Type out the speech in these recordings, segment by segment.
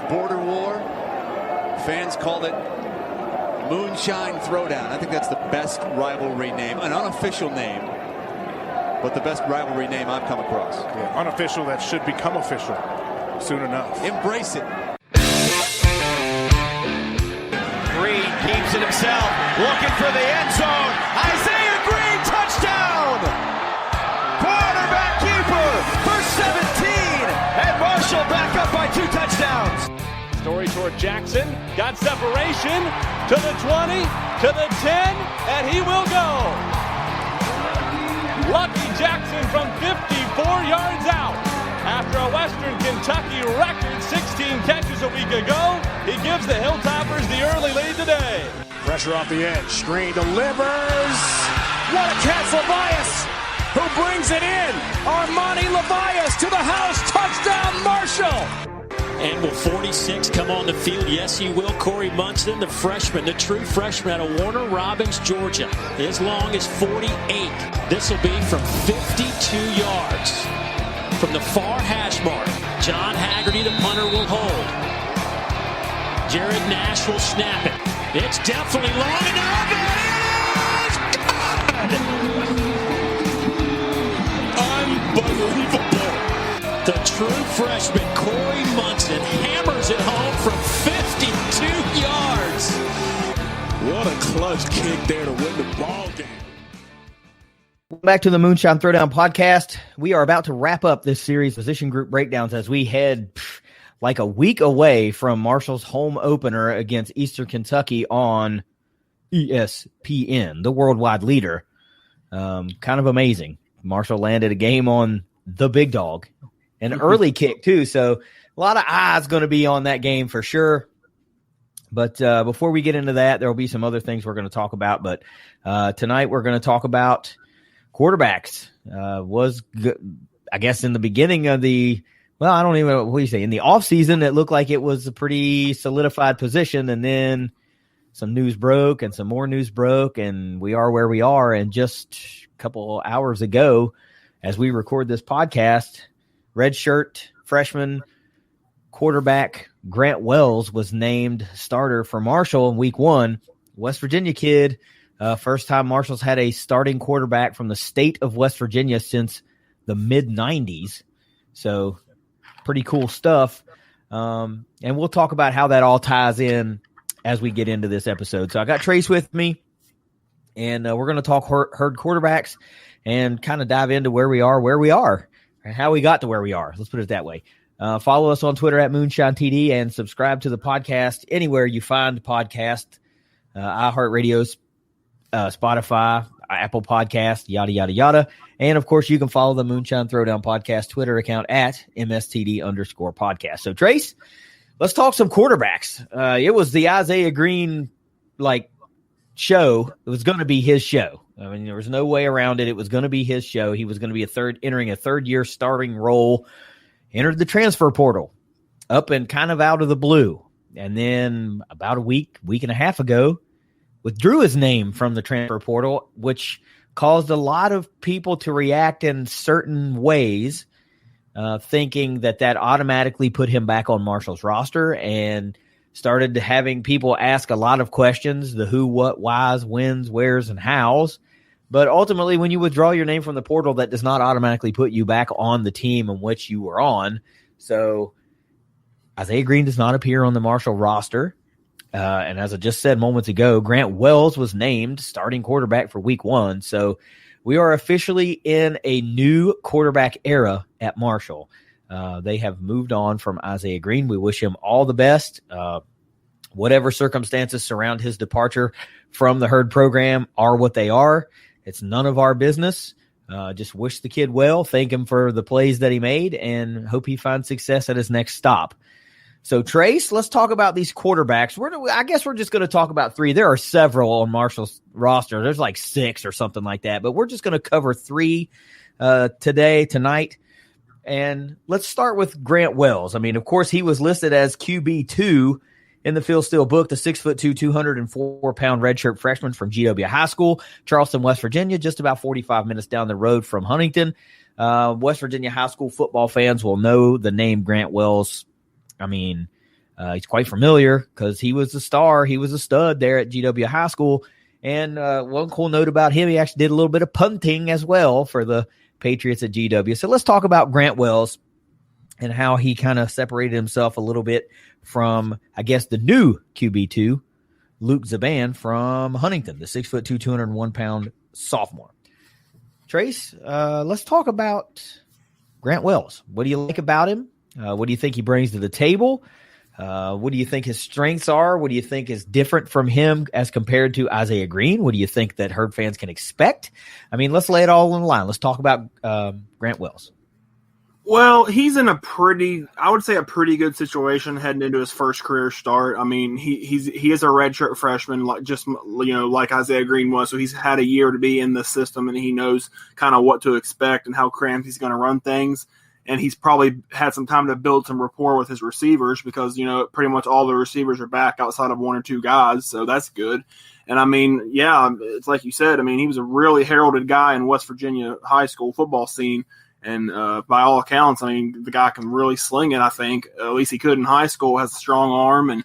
this border war. Fans called it Moonshine Throwdown. I think that's the best rivalry name, an unofficial name, but the best rivalry name I've come across. Yeah, unofficial that should become official soon enough. Embrace it. Green keeps it himself, looking for the end zone. Isaiah Green, touchdown! Quarterback keeper for 17, and Marshall back up by 2 touchdowns. Story toward Jackson, got separation to the 20, to the 10, and he will go. Lucky Jackson from 54 yards out. After a Western Kentucky record 16 catches a week ago, he gives the Hilltoppers the early lead today. Pressure off the edge. Screen delivers. What a catch for Levias, who brings it in. Armani Levias to the house. Touchdown, Marshall. And will 46 come on the field? Yes, he will. Corey Munson, the freshman, the true freshman out of Warner Robins, Georgia. As long as 48. This will be from 52 yards. From the far hash mark, John Haggerty, the punter, will hold. Jared Nash will snap it. It's definitely long enough. It is good! Unbelievable. The true freshman, Corey Munson, hammers it home from 52 yards. What a clutch kick there to win the ball game. Back to the Moonshine Throwdown podcast. We are about to wrap up this series position group breakdowns as we head like a week away from Marshall's home opener against Eastern Kentucky on ESPN, the worldwide leader. Kind of amazing. Marshall landed a game on the big dog, an early kick too. So a lot of eyes going to be on that game for sure. But before we get into that, there will be some other things we're going to talk about. But tonight we're going to talk about quarterbacks. Was good, I guess, in the beginning of the, well, I don't even know what you say. In the offseason, it looked like it was a pretty solidified position, and then some news broke and some more news broke, and we are where we are. And just a couple hours ago, as we record this podcast, redshirt freshman quarterback Grant Wells was named starter for Marshall in week 1. West Virginia kid. First time Marshall's had a starting quarterback from the state of West Virginia since the mid-90s. So pretty cool stuff. And we'll talk about how that all ties in as we get into this episode. So I got Trace with me, and we're going to talk herd quarterbacks and kind of dive into where we are, and how we got to where we are. Let's put it that way. Follow us on Twitter at MoonshineTD and subscribe to the podcast anywhere you find podcast, iHeartRadio's, Spotify, Apple Podcast, yada, yada, yada. And, of course, you can follow the Moonshine Throwdown podcast Twitter account at MSTD_podcast. So, Trace, let's talk some quarterbacks. It was the Isaiah Green, show. It was going to be his show. I mean, there was no way around it. It was going to be his show. He was going to be entering a third-year starting role, entered the transfer portal, up and kind of out of the blue. And then about a week and a half ago, withdrew his name from the transfer portal, which caused a lot of people to react in certain ways, thinking that automatically put him back on Marshall's roster, and started having people ask a lot of questions, the who, what, whys, whens, wheres, and hows. But ultimately, when you withdraw your name from the portal, that does not automatically put you back on the team in which you were on. So Isaiah Green does not appear on the Marshall roster. And as I just said moments ago, Grant Wells was named starting quarterback for week 1. So we are officially in a new quarterback era at Marshall. They have moved on from Isaiah Green. We wish him all the best. Whatever circumstances surround his departure from the Herd program are what they are. It's none of our business. Just wish the kid well, thank him for the plays that he made, and hope he finds success at his next stop. So, Trace, let's talk about these quarterbacks. I guess we're just going to talk about 3. There are several on Marshall's roster. There's like 6 or something like that, but we're just going to cover 3 tonight. And let's start with Grant Wells. I mean, of course, he was listed as QB2 in the Phil Steele book, the 6'2", 204-pound redshirt freshman from GW High School, Charleston, West Virginia, just about 45 minutes down the road from Huntington. West Virginia high school football fans will know the name Grant Wells. I mean, He's quite familiar because he was a star. He was a stud there at GW High School. And one cool note about him, he actually did a little bit of punting as well for the Patriots at GW. So let's talk about Grant Wells and how he kind of separated himself a little bit from, I guess, the new QB2, Luke Zaban from Huntington, the 6'2", 201-pound sophomore. Trace, let's talk about Grant Wells. What do you like about him? What do you think he brings to the table? What do you think his strengths are? What do you think is different from him as compared to Isaiah Green? What do you think that Herd fans can expect? I mean, let's lay it all on the line. Let's talk about Grant Wells. Well, he's in a pretty good situation heading into his first career start. I mean, he is a redshirt freshman, like Isaiah Green was. So he's had a year to be in the system, and he knows kind of what to expect and how Cramsey's going to run things. And he's probably had some time to build some rapport with his receivers because, pretty much all the receivers are back outside of one or two guys. So that's good. And I mean, yeah, it's like you said. I mean, he was a really heralded guy in West Virginia high school football scene. And by all accounts, I mean, the guy can really sling it, I think. At least he could in high school, has a strong arm, and,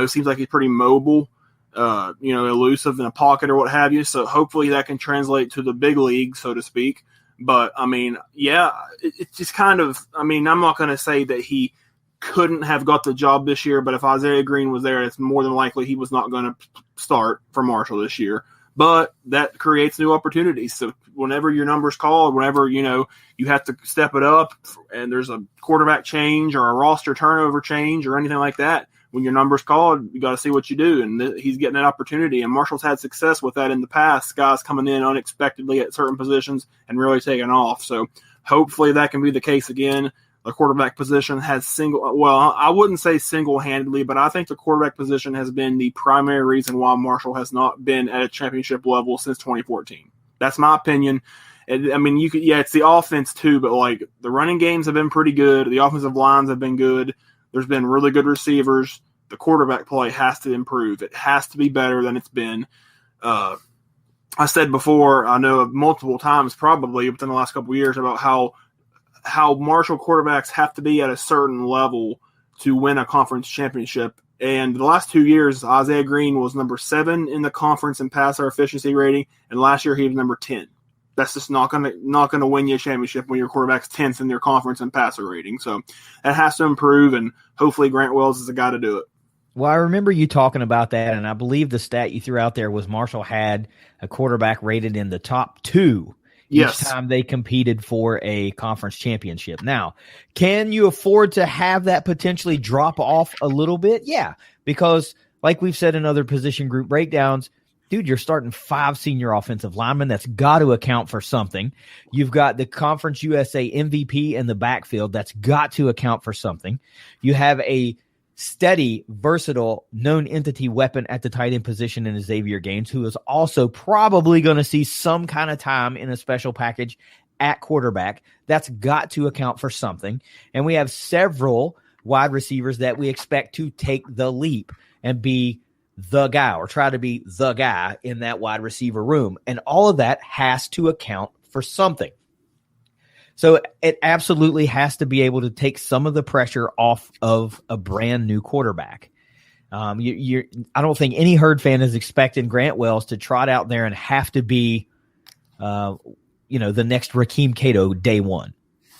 seems like he's pretty mobile, elusive in a pocket or what have you. So hopefully that can translate to the big league, so to speak. But, I mean, yeah, it's just kind of – I mean, I'm not going to say that he couldn't have got the job this year, but if Isaiah Green was there, it's more than likely he was not going to start for Marshall this year. But that creates new opportunities. So whenever your number's called, whenever, you have to step it up and there's a quarterback change or a roster turnover change or anything like that, when your number's called, you got to see what you do. And he's getting an opportunity. And Marshall's had success with that in the past, guys coming in unexpectedly at certain positions and really taking off. So hopefully that can be the case again. The quarterback position has I wouldn't say single-handedly, but I think the quarterback position has been the primary reason why Marshall has not been at a championship level since 2014. That's my opinion. I mean, it's the offense too, but like the running games have been pretty good. The offensive lines have been good. There's been really good receivers. The quarterback play has to improve. It has to be better than it's been. I said before, I know multiple times probably within the last couple of years about how Marshall quarterbacks have to be at a certain level to win a conference championship. And the last 2 years, Isaiah Green was number 7 in the conference in passer efficiency rating, and last year he was number 10. That's just not gonna win you a championship when your quarterback's 10th in their conference in passer rating. So that has to improve, and hopefully Grant Wells is the guy to do it. Well, I remember you talking about that, and I believe the stat you threw out there was Marshall had a quarterback rated in the top 2 each time they competed for a conference championship. Now, can you afford to have that potentially drop off a little bit? Yeah, because like we've said in other position group breakdowns, dude, you're starting 5 senior offensive linemen. That's got to account for something. You've got the Conference USA MVP in the backfield. That's got to account for something. You have a steady, versatile, known entity weapon at the tight end position in Xavier Gaines, who is also probably going to see some kind of time in a special package at quarterback. That's got to account for something. And we have several wide receivers that we expect to take the leap and be the guy or try to be the guy in that wide receiver room. And all of that has to account for something. So it absolutely has to be able to take some of the pressure off of a brand new quarterback. I don't think any Herd fan is expecting Grant Wells to trot out there and have to be, the next Rakeem Cato day one,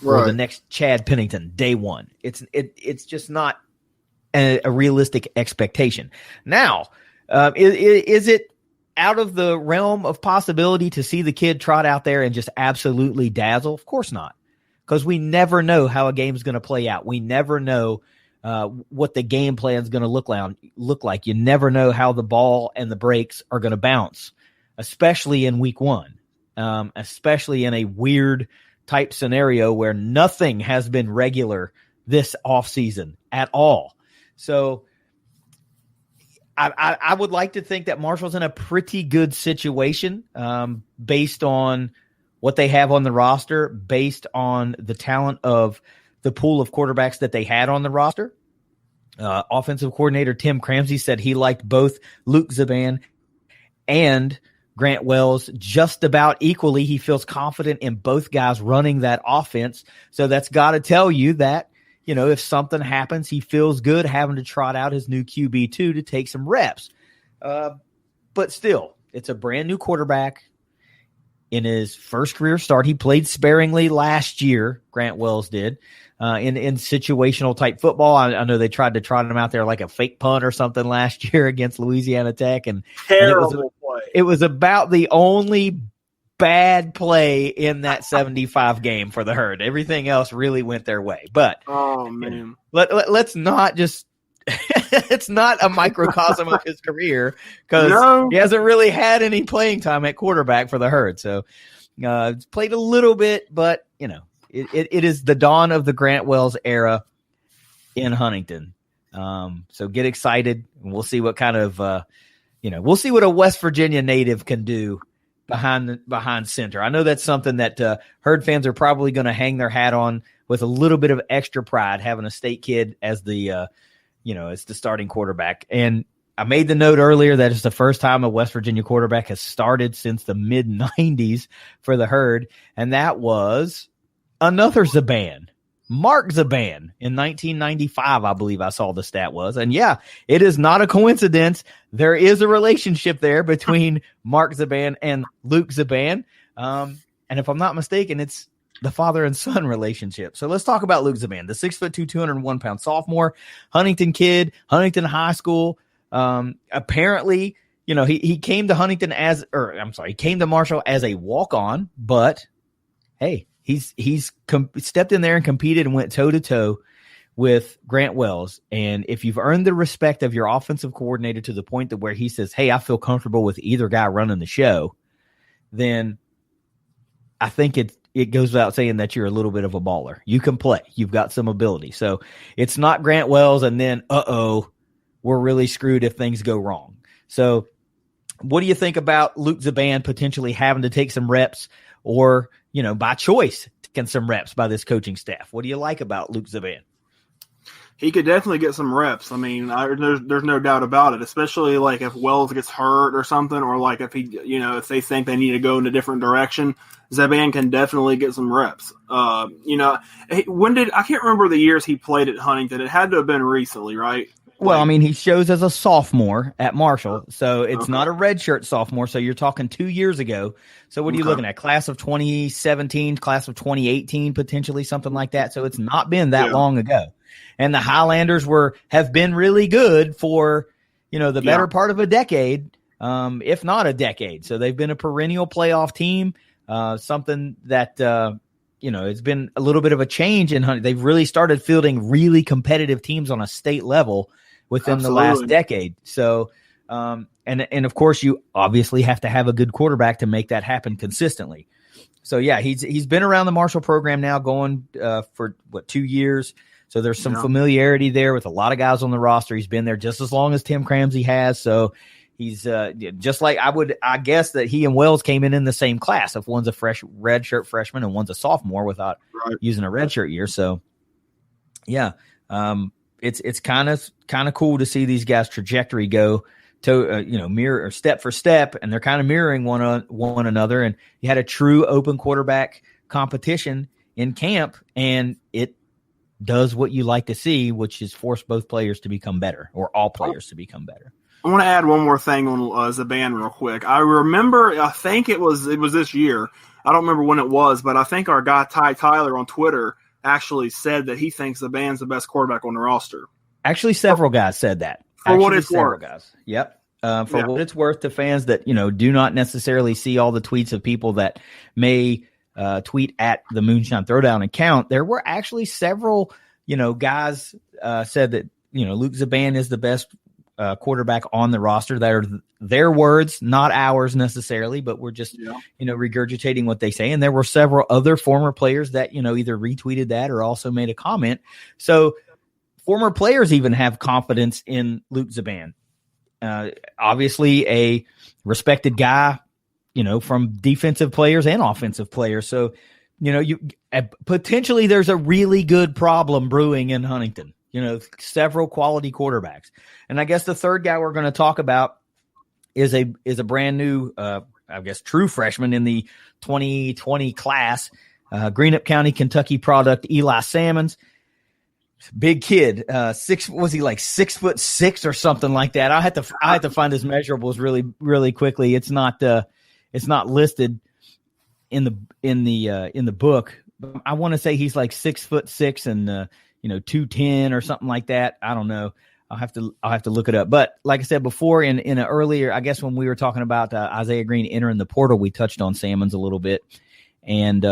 or the next Chad Pennington day one. It's just not a realistic expectation. Now, is it out of the realm of possibility to see the kid trot out there and just absolutely dazzle? Of course not, because we never know how a game's going to play out. We never know what the game plan is going to look like. You never know how the ball and the breaks are going to bounce, especially in week 1, especially in a weird type scenario where nothing has been regular this offseason at all. So I would like to think that Marshall's in a pretty good situation based on what they have on the roster, based on the talent of the pool of quarterbacks that they had on the roster. Offensive coordinator Tim Cramsey said he liked both Luke Zaban and Grant Wells just about equally. He feels confident in both guys running that offense. So that's got to tell you that if something happens, he feels good having to trot out his new QB2 to take some reps. But still, it's a brand new quarterback. In his first career start, he played sparingly last year, Grant Wells did, in situational type football. I know they tried to trot him out there like a fake punt or something last year against Louisiana Tech. And Terrible play. It was about the only bad play in that 75 game for the Herd. Everything else really went their way. But oh man, let's not just it's not a microcosm of his career because he hasn't really had any playing time at quarterback for the Herd. So played a little bit, but it is the dawn of the Grant Wells era in Huntington. So get excited, and we'll see what kind of we'll see what a West Virginia native can do behind center. I know that's something that Herd fans are probably going to hang their hat on with a little bit of extra pride, having a state kid as the as the starting quarterback. And I made the note earlier that it's the first time a West Virginia quarterback has started since the mid-90s for the Herd, and that was another Zaban, Mark Zaban, in 1995, I believe I saw the stat was. And yeah, it is not a coincidence. There is a relationship there between Mark Zaban and Luke Zaban. And if I'm not mistaken, it's the father and son relationship. So let's talk about Luke Zaban, the 6'2", 201-pound sophomore, Huntington kid, Huntington High School. Apparently, he came to Huntington he came to Marshall as a walk-on, but hey, he's stepped in there and competed and went toe-to-toe with Grant Wells. And if you've earned the respect of your offensive coordinator to the point that where he says, hey, I feel comfortable with either guy running the show, then I think it goes without saying that you're a little bit of a baller. You can play. You've got some ability. So it's not Grant Wells and then, we're really screwed if things go wrong. So what do you think about Luke Zaban potentially having to take some reps or, by choice, taking some reps by this coaching staff? What do you like about Luke Zaban? He could definitely get some reps. I mean, there's no doubt about it, especially like if Wells gets hurt or something, or like if if they think they need to go in a different direction, Zaban can definitely get some reps. I can't remember the years he played at Huntington. It had to have been recently, right? Well, I mean, he shows as a sophomore at Marshall, so it's not a redshirt sophomore, so you're talking 2 years ago. So what are you looking at? Class of 2017, class of 2018, potentially something like that. So it's not been that long ago. And the Highlanders have been really good for, the better part of a decade, if not a decade. So they've been a perennial playoff team, something that, it's been a little bit of a change in Huntington. They've really started fielding really competitive teams on a state level within the last decade. So, and of course you obviously have to have a good quarterback to make that happen consistently. So yeah, he's been around the Marshall program now going for 2 years. So there's some familiarity there with a lot of guys on the roster. He's been there just as long as Tim Cramsey has. So he's just like I guess that he and Wells came in the same class. If one's a redshirt freshman and one's a sophomore without using a redshirt year. So yeah, it's kind of cool to see these guys' trajectory go to mirror or step for step, and they're kind of mirroring one another. And you had a true open quarterback competition in camp, and it does what you like to see, which is force both players to become better, or all players to become better. I want to add one more thing on Zaban real quick. I think it was this year. I don't remember when it was, but I think our guy Ty Tyler on Twitter actually said that he thinks Zaban's the best quarterback on the roster. Actually, several guys said that. What it's worth. Guys. Yep. What it's worth to fans that, do not necessarily see all the tweets of people that may tweet at the Moonshine Throwdown account. There were actually several, guys said that, Luke Zaban is the best quarterback on the roster. That are their words, not ours necessarily, but we're just, regurgitating what they say. And there were several other former players that, either retweeted that or also made a comment. So former players even have confidence in Luke Zaban. Obviously a respected guy, from defensive players and offensive players. So, potentially there's a really good problem brewing in Huntington. Several quality quarterbacks. And I guess the third guy we're going to talk about is a brand new, true freshman in the 2020 class, Greenup County, Kentucky product, Eli Salmons. Big kid. Was he like 6'6" or something like that? I had to find his measurables really, really quickly. It's not listed in the book. I want to say he's like 6'6" and 210 or something like that. I don't know. I'll have to look it up. But like I said before, in an earlier, I guess when we were talking about Isaiah Green entering the portal, we touched on Salmons a little bit and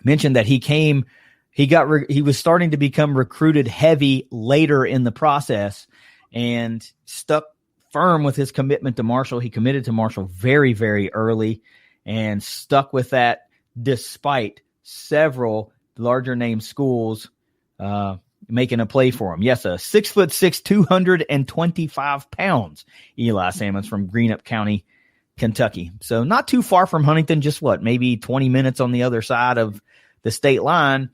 mentioned that he was starting to become recruited heavy later in the process and stuck firm with his commitment to Marshall. He committed to Marshall very, very early and stuck with that despite several larger name schools making a play for him. Yes, a 6'6", 225 pounds, Eli Salmons from Greenup County, Kentucky. So not too far from Huntington, just maybe 20 minutes on the other side of the state line.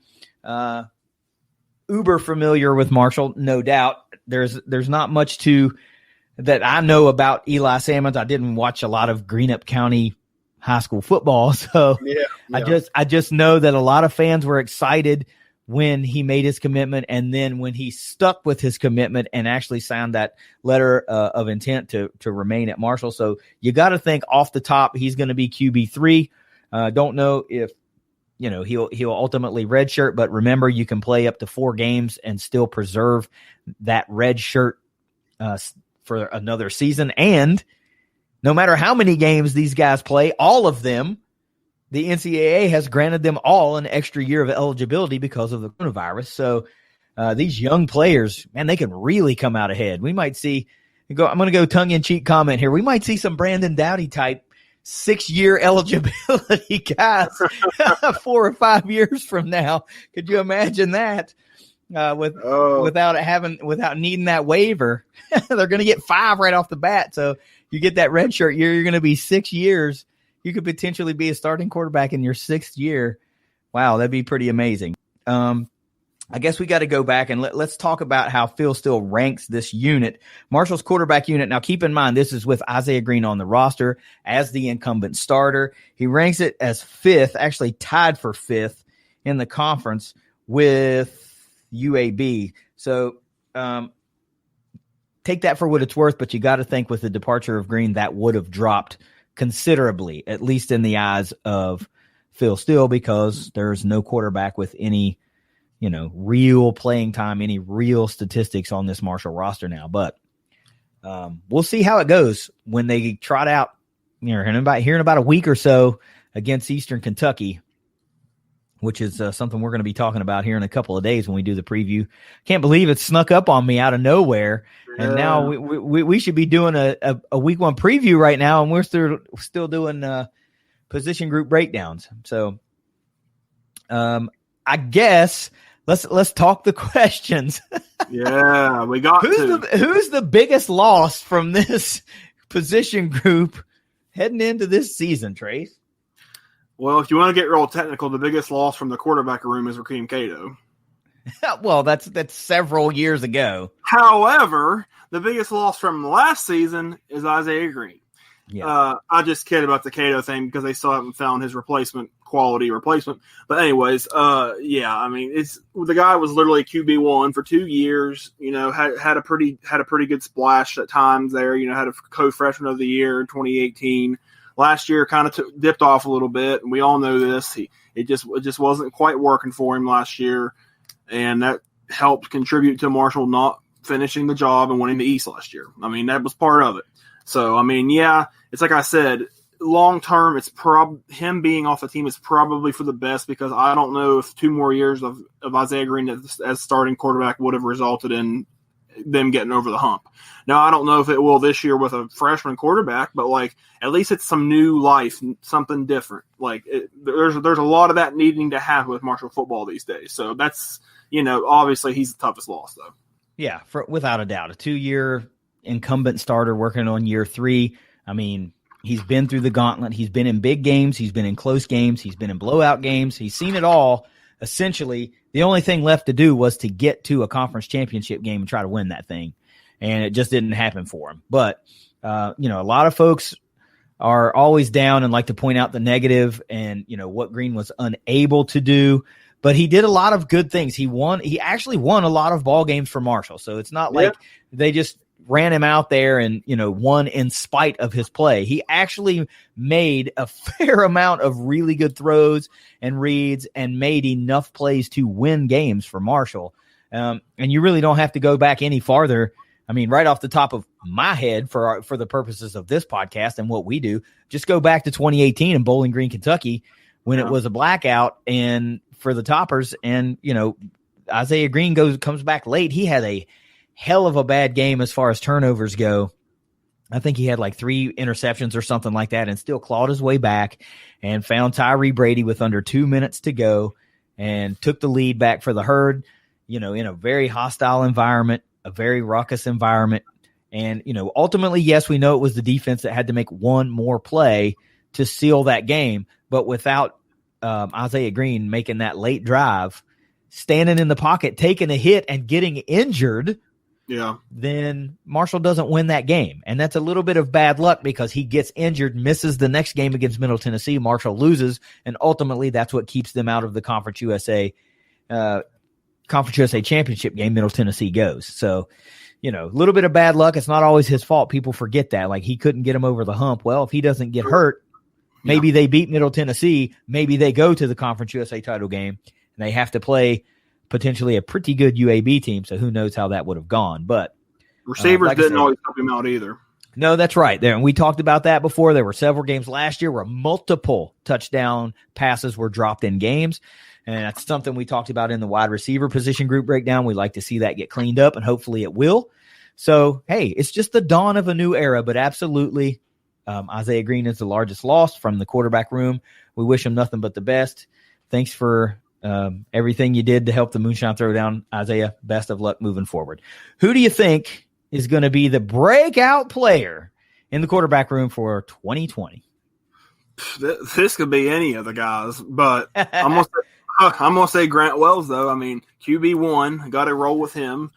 Uber familiar with Marshall, no doubt. There's not much that I know about Eli Salmons. I didn't watch a lot of Greenup County high school football, so yeah. I just know that a lot of fans were excited when he made his commitment, and then when he stuck with his commitment and actually signed that letter of intent to remain at Marshall. So you got to think off the top he's going to be QB3. Don't know if he'll ultimately redshirt, but remember you can play up to 4 games and still preserve that red shirt for another season. And no matter how many games these guys play, all of them, the NCAA has granted them all an extra year of eligibility because of the coronavirus. So these young players, man, they can really come out ahead. We might see, I'm going to go tongue-in-cheek comment here. We might see some Brandon Dowdy type 6-year eligibility guys 4 or 5 years from now. Could you imagine that? Without needing that waiver, they're going to get 5 right off the bat. So you get that red shirt year, you're going to be 6 years. You could potentially be a starting quarterback in your 6th year. Wow, that'd be pretty amazing. I guess we got to go back and let's talk about how Phil Steele ranks this unit. Marshall's quarterback unit. Now, keep in mind, this is with Isaiah Green on the roster as the incumbent starter. He ranks it as 5th, actually tied for 5th in the conference with UAB. So take that for what it's worth, but you got to think with the departure of Green, that would have dropped considerably, at least in the eyes of Phil Steele, because there's no quarterback with any, real playing time, any real statistics on this Marshall roster now. But we'll see how it goes when they trot out, here in about a week or so against Eastern Kentucky, which is something we're going to be talking about here in a couple of days when we do the preview. Can't believe it snuck up on me out of nowhere. Yeah. And now we should be doing a week 1 preview right now, and we're still doing position group breakdowns. So I guess let's talk the questions. Yeah, we got who's the biggest loss from this position group heading into this season, Trace? Well, if you want to get real technical, the biggest loss from the quarterback room is Rakeem Cato. Well, that's several years ago. However, the biggest loss from last season is Isaiah Green. Yeah. I just kid about the Cato thing because they still haven't found his quality replacement. But anyways, it's the guy was literally QB1 for 2 years. Had a pretty good splash at times there. Had a co-freshman of the year in 2018. Last year kind of dipped off a little bit, and we all know this. It just wasn't quite working for him last year, and that helped contribute to Marshall not finishing the job and winning the East last year. I mean, that was part of it. So, it's like I said, long term, it's him being off the team is probably for the best, because I don't know if 2 more years of Isaiah Green as starting quarterback would have resulted in them getting over the hump. Now, I don't know if it will this year with a freshman quarterback, but at least it's some new life, something different. There's a lot of that needing to happen with Marshall football these days. So that's, obviously he's the toughest loss though. Yeah, without a doubt, a 2-year incumbent starter working on year 3. I mean, he's been through the gauntlet. He's been in big games. He's been in close games. He's been in blowout games. He's seen it all. Essentially, the only thing left to do was to get to a conference championship game and try to win that thing. And it just didn't happen for him. But, a lot of folks are always down and like to point out the negative and, what Green was unable to do. but he did a lot of good things. He actually won a lot of ball games for Marshall. So it's not like they just ran him out there and, won in spite of his play. He actually made a fair amount of really good throws and reads and made enough plays to win games for Marshall. And you really don't have to go back any farther. I mean, right off the top of my head for the purposes of this podcast and what we do, just go back to 2018 in Bowling Green, Kentucky, when it was a blackout and for the Toppers, and Isaiah Green comes back late. He had a hell of a bad game as far as turnovers go. I think he had like 3 interceptions or something like that, and still clawed his way back and found Tyree Brady with under 2 minutes to go and took the lead back for the Herd, in a very hostile environment, a very raucous environment. And, ultimately, yes, we know it was the defense that had to make one more play to seal that game. But without Isaiah Green making that late drive, standing in the pocket, taking a hit and getting injured, then Marshall doesn't win that game. And that's a little bit of bad luck because he gets injured, misses the next game against Middle Tennessee. Marshall loses, and ultimately that's what keeps them out of the Conference USA championship game. Middle Tennessee goes. So, a little bit of bad luck. It's not always his fault. People forget that. Like, he couldn't get him over the hump. Well, if he doesn't get hurt, maybe they beat Middle Tennessee. Maybe they go to the Conference USA title game, and they have to play potentially a pretty good UAB team. So who knows how that would have gone. But receivers didn't always help him out either. No, that's right. There, and we talked about that before. There were several games last year where multiple touchdown passes were dropped in games. And that's something we talked about in the wide receiver position group breakdown. We like to see that get cleaned up, and hopefully it will. So, hey, it's just the dawn of a new era, but absolutely, Isaiah Green is the largest loss from the quarterback room. We wish him nothing but the best. Thanks for everything you did to help the Moonshine Throwdown. Isaiah, best of luck moving forward. Who do you think is going to be the breakout player in the quarterback room for 2020? This could be any of the guys, but I'm gonna say Grant Wells, though. I mean, QB1, got to roll with him.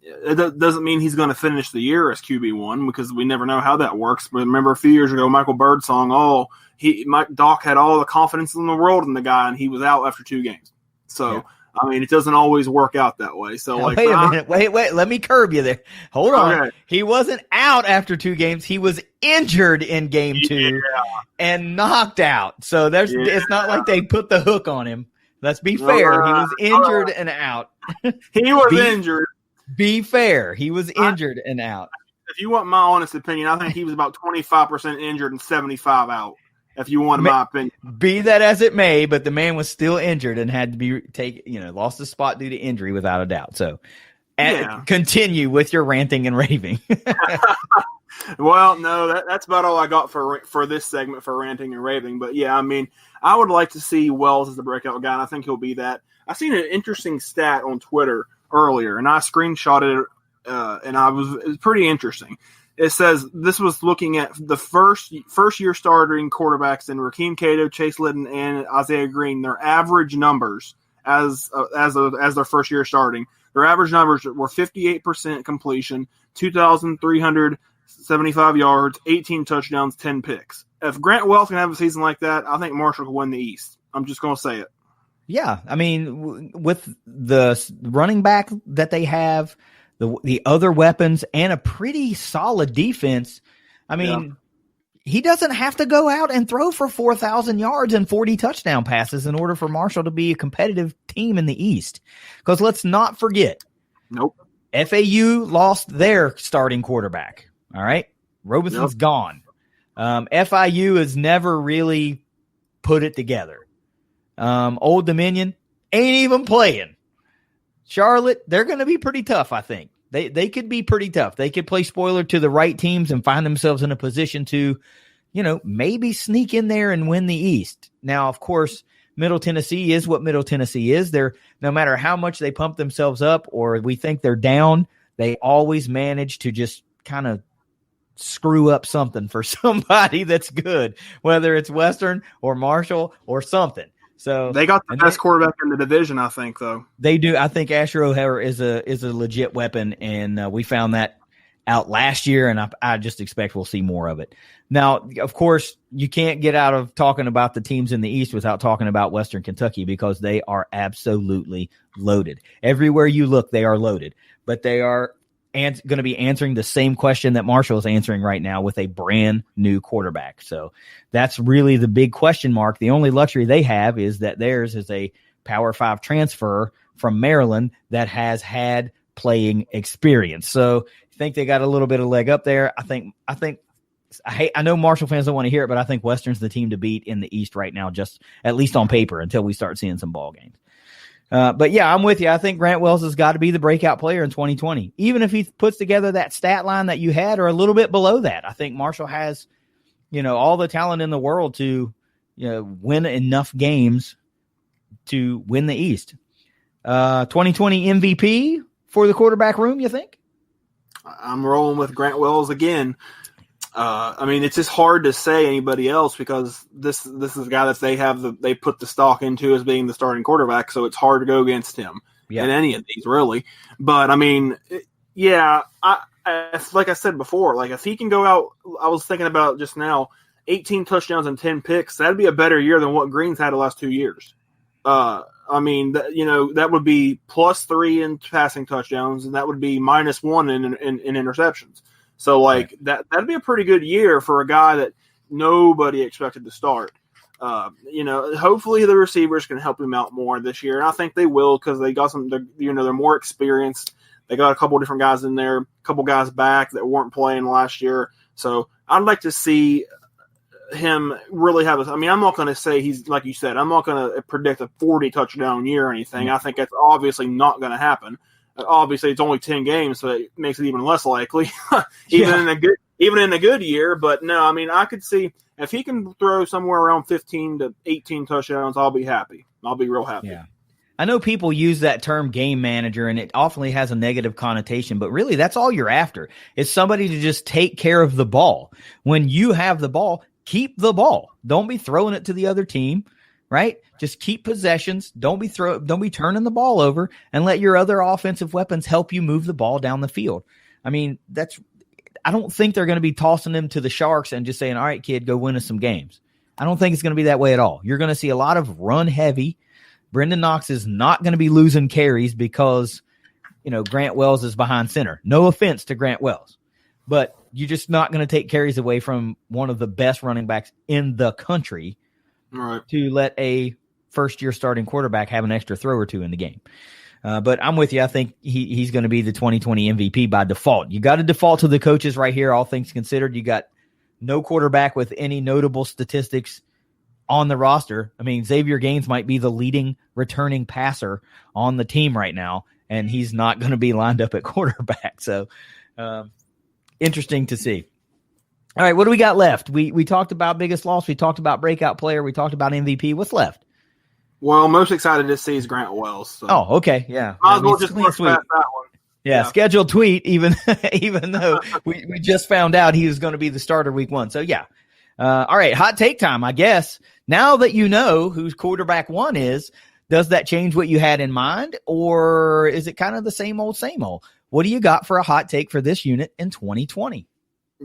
It doesn't mean he's going to finish the year as QB1 because we never know how that works. But remember a few years ago, Michael Birdsong, Doc had all the confidence in the world in the guy, and he was out after 2 games. So, I mean, it doesn't always work out that way. So, now, wait a minute. Wait. Let me curb you there. Hold on. Okay. He wasn't out after 2 games. He was injured in game 2 and knocked out. So it's not like they put the hook on him. Let's be fair. He was injured and out. He was injured. Be fair. He was injured and out. If you want my honest opinion, I think he was about 25% injured and 75 out. If you want my opinion. Be that as it may, but the man was still injured and had to be lost his spot due to injury without a doubt. So continue with your ranting and raving. Well, no, that's about all I got for this segment for ranting and raving. But yeah, I mean, I would like to see Wells as the breakout guy, and I think he'll be that. I seen an interesting stat on Twitter earlier, and I screenshotted it, and it was pretty interesting. It says this was looking at the first year starting quarterbacks in Rakeem Cato, Chase Liddon, and Isaiah Green. Their average numbers as their first year starting. Their average numbers were 58% completion, 2,375 yards, 18 touchdowns, 10 picks. If Grant Wells can have a season like that, I think Marshall can win the East. I'm just going to say it. Yeah, I mean, with the running back that they have, the other weapons, and a pretty solid defense, I mean, he doesn't have to go out and throw for 4,000 yards and 40 touchdown passes in order for Marshall to be a competitive team in the East. Because let's not forget, FAU lost their starting quarterback. All right, Robison's gone. FIU has never really put it together. Old Dominion ain't even playing. Charlotte, they're going to be pretty tough, I think. They could be pretty tough. They could play spoiler to the right teams and find themselves in a position to, maybe sneak in there and win the East. Now, of course, Middle Tennessee is what Middle Tennessee is. They're, no matter how much they pump themselves up or we think they're down, they always manage to just kind of screw up something for somebody that's good, whether it's Western or Marshall or something. So they got the best quarterback in the division, I think, though. They do. I think Asher O'Hara is a legit weapon, and we found that out last year, and I just expect we'll see more of it. Now, of course, you can't get out of talking about the teams in the East without talking about Western Kentucky, because they are absolutely loaded. Everywhere you look, they are loaded. But they are going to be answering the same question that Marshall is answering right now with a brand new quarterback. So that's really the big question mark. The only luxury they have is that theirs is a Power 5 transfer from Maryland that has had playing experience. So I think they got a little bit of leg up there. I know Marshall fans don't want to hear it, but I think Western's the team to beat in the East right now, just at least on paper, until we start seeing some ball games. But yeah, I'm with you. I think Grant Wells has got to be the breakout player in 2020. Even if he puts together that stat line that you had or a little bit below that, I think Marshall has, all the talent in the world to, win enough games to win the East. 2020 MVP for the quarterback room, you think? I'm rolling with Grant Wells again. It's just hard to say anybody else, because this is a guy that they put the stock into as being the starting quarterback, so it's hard to go against him in any of these, really. But like I said before, like if he can go out, I was thinking about just now, 18 touchdowns and 10 picks, that'd be a better year than what Green's had the last 2 years. That would be +3 in passing touchdowns, and that would be -1 in interceptions. So, that'd be a pretty good year for a guy that nobody expected to start. Hopefully the receivers can help him out more this year, and I think they will, because they got they're more experienced. They got a couple different guys in there, a couple guys back that weren't playing last year. So I'd like to see him really have I'm not going to say he's, like you said, I'm not going to predict a 40 touchdown year or anything. I think that's obviously not going to happen. Obviously, it's only 10 games, so it makes it even less likely, even in a good year. But no, I could see if he can throw somewhere around 15 to 18 touchdowns, I'll be happy. I'll be real happy. Yeah. I know people use that term game manager, and it often has a negative connotation, but really that's all you're after. Is somebody to just take care of the ball. When you have the ball, keep the ball. Don't be throwing it to the other team. Right? Just keep possessions. Don't be turning the ball over, and let your other offensive weapons help you move the ball down the field. I don't think they're going to be tossing them to the Sharks and just saying, all right, kid, go win us some games. I don't think it's going to be that way at all. You're going to see a lot of run heavy. Brendan Knox is not going to be losing carries because, Grant Wells is behind center. No offense to Grant Wells, but you're just not going to take carries away from one of the best running backs in the country. Right. To let a first-year starting quarterback have an extra throw or two in the game. But I'm with you. I think he's going to be the 2020 MVP by default. You got to default to the coaches right here, all things considered. You got no quarterback with any notable statistics on the roster. Xavier Gaines might be the leading returning passer on the team right now, and he's not going to be lined up at quarterback. So interesting to see. All right, what do we got left? We talked about biggest loss. We talked about breakout player. We talked about MVP. What's left? Well, most excited to see is Grant Wells. So. Oh, okay, yeah. Might as well just push past that one. Yeah, scheduled tweet, even though we just found out he was going to be the starter week 1. So, yeah. All right, hot take time, I guess. Now that you know who quarterback 1 is, does that change what you had in mind, or is it kind of the same old, same old? What do you got for a hot take for this unit in 2020?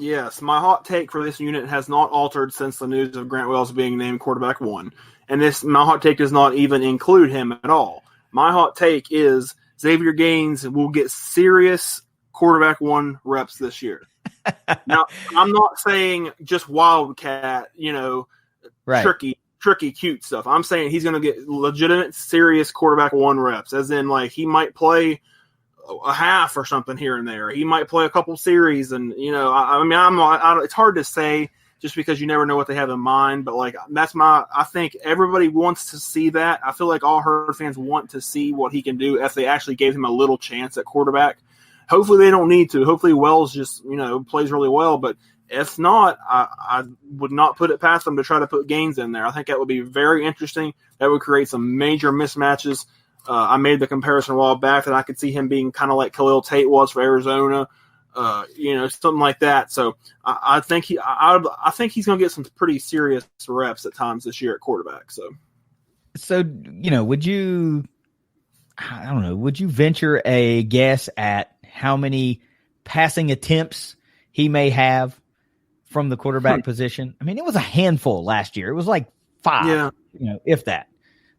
Yes, my hot take for this unit has not altered since the news of Grant Wells being named quarterback 1. And my hot take does not even include him at all. My hot take is Xavier Gaines will get serious quarterback 1 reps this year. Now, I'm not saying just wildcat, right. tricky, cute stuff. I'm saying he's going to get legitimate, serious quarterback 1 reps, as in, he might play a half or something here and there. He might play a couple series, and it's hard to say just because you never know what they have in mind. But I think everybody wants to see that. I feel like all Herd fans want to see what he can do if they actually gave him a little chance at quarterback. Hopefully they don't need to. Hopefully Wells just plays really well. But if not, I would not put it past them to try to put Gaines in there. I think that would be very interesting. That would create some major mismatches. I made the comparison a while back that I could see him being kind of like Khalil Tate was for Arizona, something like that. So I think he's going to get some pretty serious reps at times this year at quarterback. So would you venture a guess at how many passing attempts he may have from the quarterback position. I mean, it was a handful last year. It was like 5, if that.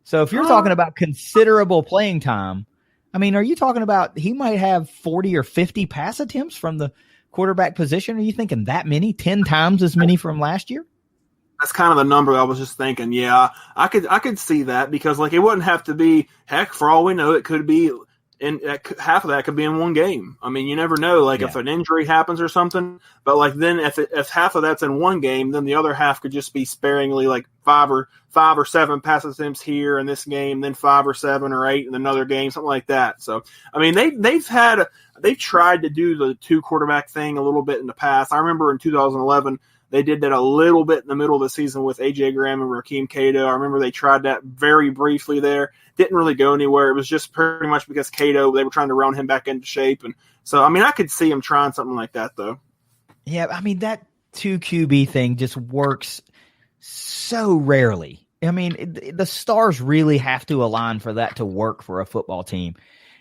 So if you're talking about considerable playing time, I mean, are you talking about he might have 40 or 50 pass attempts from the quarterback position? Are you thinking that many, 10 times as many from last year? That's kind of the number I was just thinking. Yeah, I could see that because like it wouldn't have to be, heck, for all we know, it could be half of that could be in one game. I mean, you never know, like if an injury happens or something, but like then if half of that's in one game, then the other half could just be sparingly like 5 or 7 pass attempts here in this game, then 5 or 7 or 8 in another game, something like that. So, I mean, they've tried to do the 2 quarterback thing a little bit in the past. I remember in 2011, they did that a little bit in the middle of the season with A.J. Graham and Rakeem Cato. I remember they tried that very briefly there. Didn't really go anywhere. It was just pretty much because Cato, they were trying to round him back into shape. And so, I mean, I could see him trying something like that, though. Yeah, I mean, that 2 QB thing just works so rarely. I mean, the stars really have to align for that to work for a football team.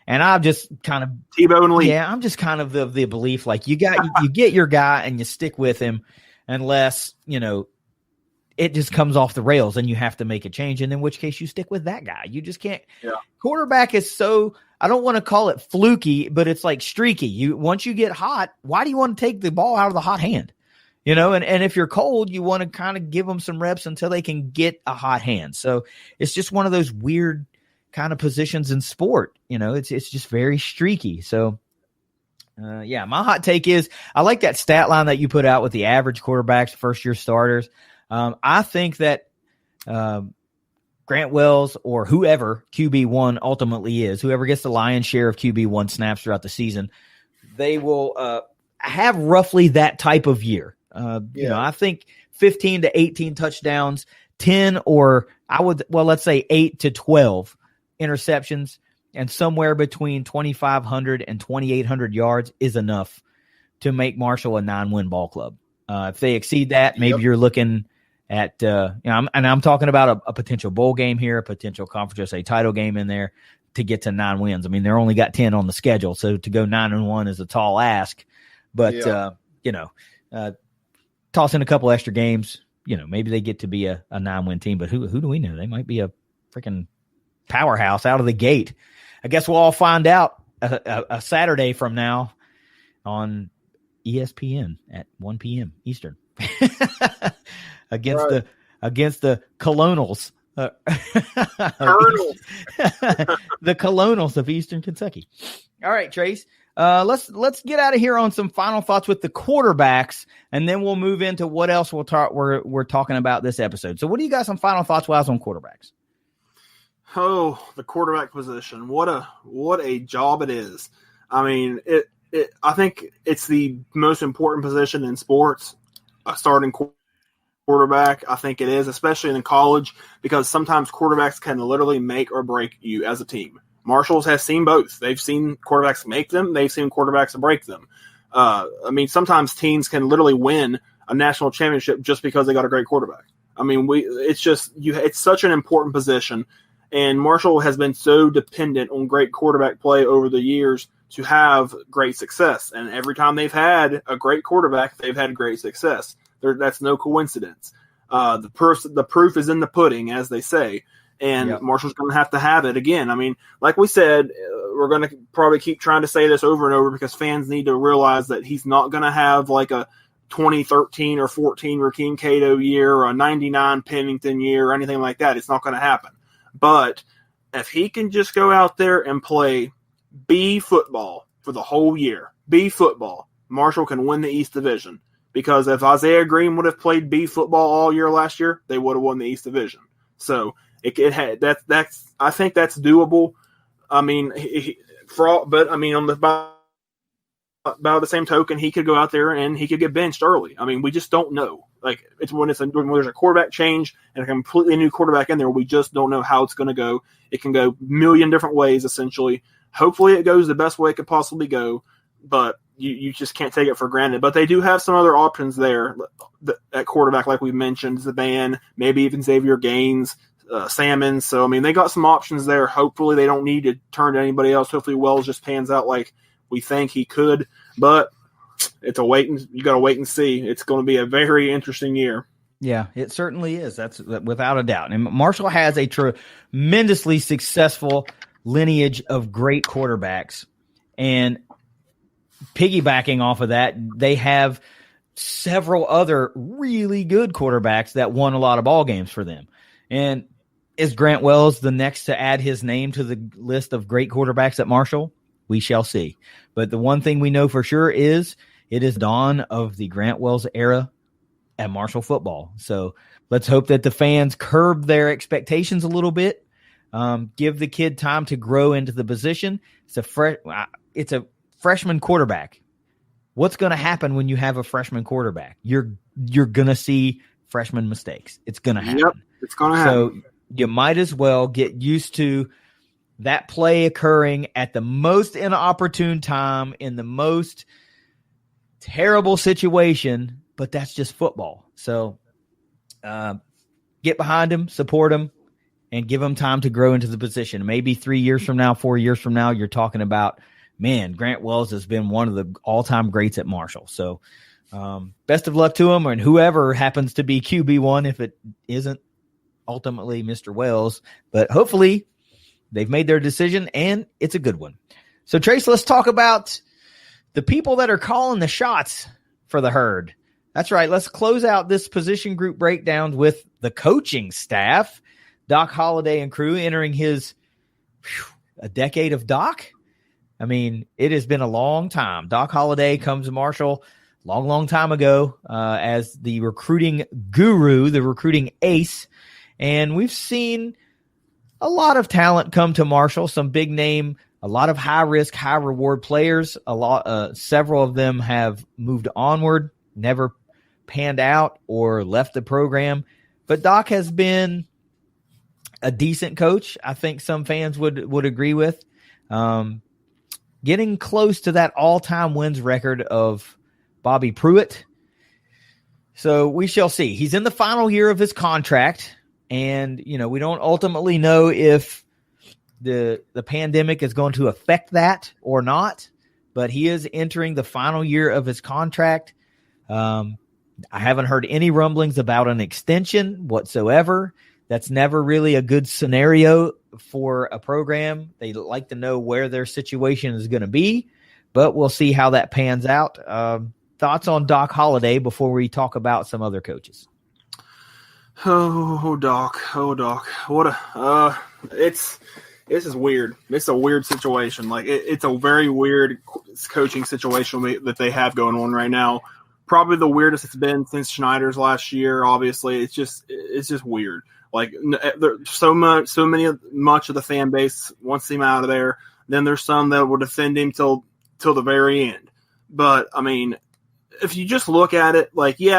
And I'm just kind of Tebow and Lee. Yeah, I'm just kind of the belief like you get your guy and you stick with him. Unless, it just comes off the rails and you have to make a change, and in which case you stick with that guy. You just can't. Yeah. Quarterback is so, I don't want to call it fluky, but it's like streaky. Once you get hot, why do you want to take the ball out of the hot hand? And if you're cold, you want to kind of give them some reps until they can get a hot hand. So it's just one of those weird kind of positions in sport. It's just very streaky. So. My hot take is I like that stat line that you put out with the average quarterbacks, first-year starters. I think that Grant Wells or whoever QB1 ultimately is, whoever gets the lion's share of QB1 snaps throughout the season, they will have roughly that type of year. I think 15 to 18 touchdowns, 10 or let's say 8 to 12 interceptions, and somewhere between 2,500 and 2,800 yards is enough to make Marshall a 9-win ball club. If they exceed that, maybe you're looking at, I'm talking about a potential bowl game here, a potential Conference USA title game in there to get to 9 wins. I mean, they're only got 10 on the schedule, so to go 9-1 is a tall ask. But toss in a couple extra games, maybe they get to be a 9-win team. But who do we know? They might be a freaking powerhouse out of the gate. I guess we'll all find out a Saturday from now on ESPN at 1 p.m. Eastern against the Colonels. The Colonels of Eastern Kentucky. All right, Trace. Let's get out of here on some final thoughts with the quarterbacks, and then we'll move into what else we're talking about this episode. So, what do you got? Some final thoughts wise on quarterbacks? Oh, the quarterback position. What a job it is. I mean, I think it's the most important position in sports, a starting quarterback. I think it is, especially in college, because sometimes quarterbacks can literally make or break you as a team. Marshall's has seen both. They've seen quarterbacks make them. They've seen quarterbacks break them. I mean, sometimes teams can literally win a national championship just because they got a great quarterback. I mean, it's such an important position. And Marshall has been so dependent on great quarterback play over the years to have great success. And every time they've had a great quarterback, they've had great success. That's no coincidence. The proof is in the pudding, as they say. And Marshall's going to have it again. I mean, like we said, we're going to probably keep trying to say this over and over because fans need to realize that he's not going to have like a 2013 or 14 Rakeem Cato year or a 99 Pennington year or anything like that. It's not going to happen. But if he can just go out there and play B football for the whole year, B football, Marshall can win the East Division. Because if Isaiah Green would have played B football all year last year, they would have won the East Division. So I think that's doable. I mean, by the same token, he could go out there and he could get benched early. I mean, we just don't know. Like when there's a quarterback change and a completely new quarterback in there, we just don't know how it's going to go. It can go a million different ways, essentially. Hopefully, it goes the best way it could possibly go, but you just can't take it for granted. But they do have some other options there at quarterback, like we mentioned, Zaban, maybe even Xavier Gaines, Salmon. So, I mean, they got some options there. Hopefully, they don't need to turn to anybody else. Hopefully, Wells just pans out like we think he could. But you got to wait and see. It's going to be a very interesting year. Yeah, it certainly is. That's without a doubt. And Marshall has a tremendously successful lineage of great quarterbacks. And piggybacking off of that, they have several other really good quarterbacks that won a lot of ball games for them. And is Grant Wells the next to add his name to the list of great quarterbacks at Marshall? We shall see. But the one thing we know for sure is it is dawn of the Grant Wells era at Marshall football. So let's hope that the fans curb their expectations a little bit. Give the kid time to grow into the position. It's a freshman quarterback. What's going to happen when you have a freshman quarterback? You're going to see freshman mistakes. It's going to happen. Yep, it's going to happen. So you might as well get used to that play occurring at the most inopportune time in the most terrible situation, but that's just football. So get behind him, support him, and give him time to grow into the position. Maybe 3 years from now, 4 years from now, you're talking about, man, Grant Wells has been one of the all-time greats at Marshall. So best of luck to him, and whoever happens to be QB1 if it isn't ultimately Mr. Wells. But hopefully they've made their decision, and it's a good one. So, Trace, let's talk about the people that are calling the shots for the Herd. That's right. Let's close out this position group breakdown with the coaching staff. Doc Holliday and crew entering a decade of Doc. I mean, it has been a long time. Doc Holliday comes to Marshall long time ago as the recruiting guru, the recruiting ace. And we've seen a lot of talent come to Marshall, some big name, a lot of high risk, high reward players. Several of them have moved onward, never panned out or left the program. But Doc has been a decent coach. I think some fans would agree with. Getting close to that all-time wins record of Bobby Pruitt. So we shall see. He's in the final year of his contract, and we don't ultimately know if the pandemic is going to affect that or not, but he is entering the final year of his contract. I haven't heard any rumblings about an extension whatsoever. That's never really a good scenario for a program. They like to know where their situation is going to be, but we'll see how that pans out. Thoughts on Doc Holliday before we talk about some other coaches? Oh, Doc. This is weird. It's a weird situation. Like it's a very weird coaching situation that they have going on right now. Probably the weirdest it's been since Schneider's last year. Obviously, it's just weird. Like there's much of the fan base wants him out of there. Then there's some that will defend him till the very end. But I mean, if you just look at it, like he's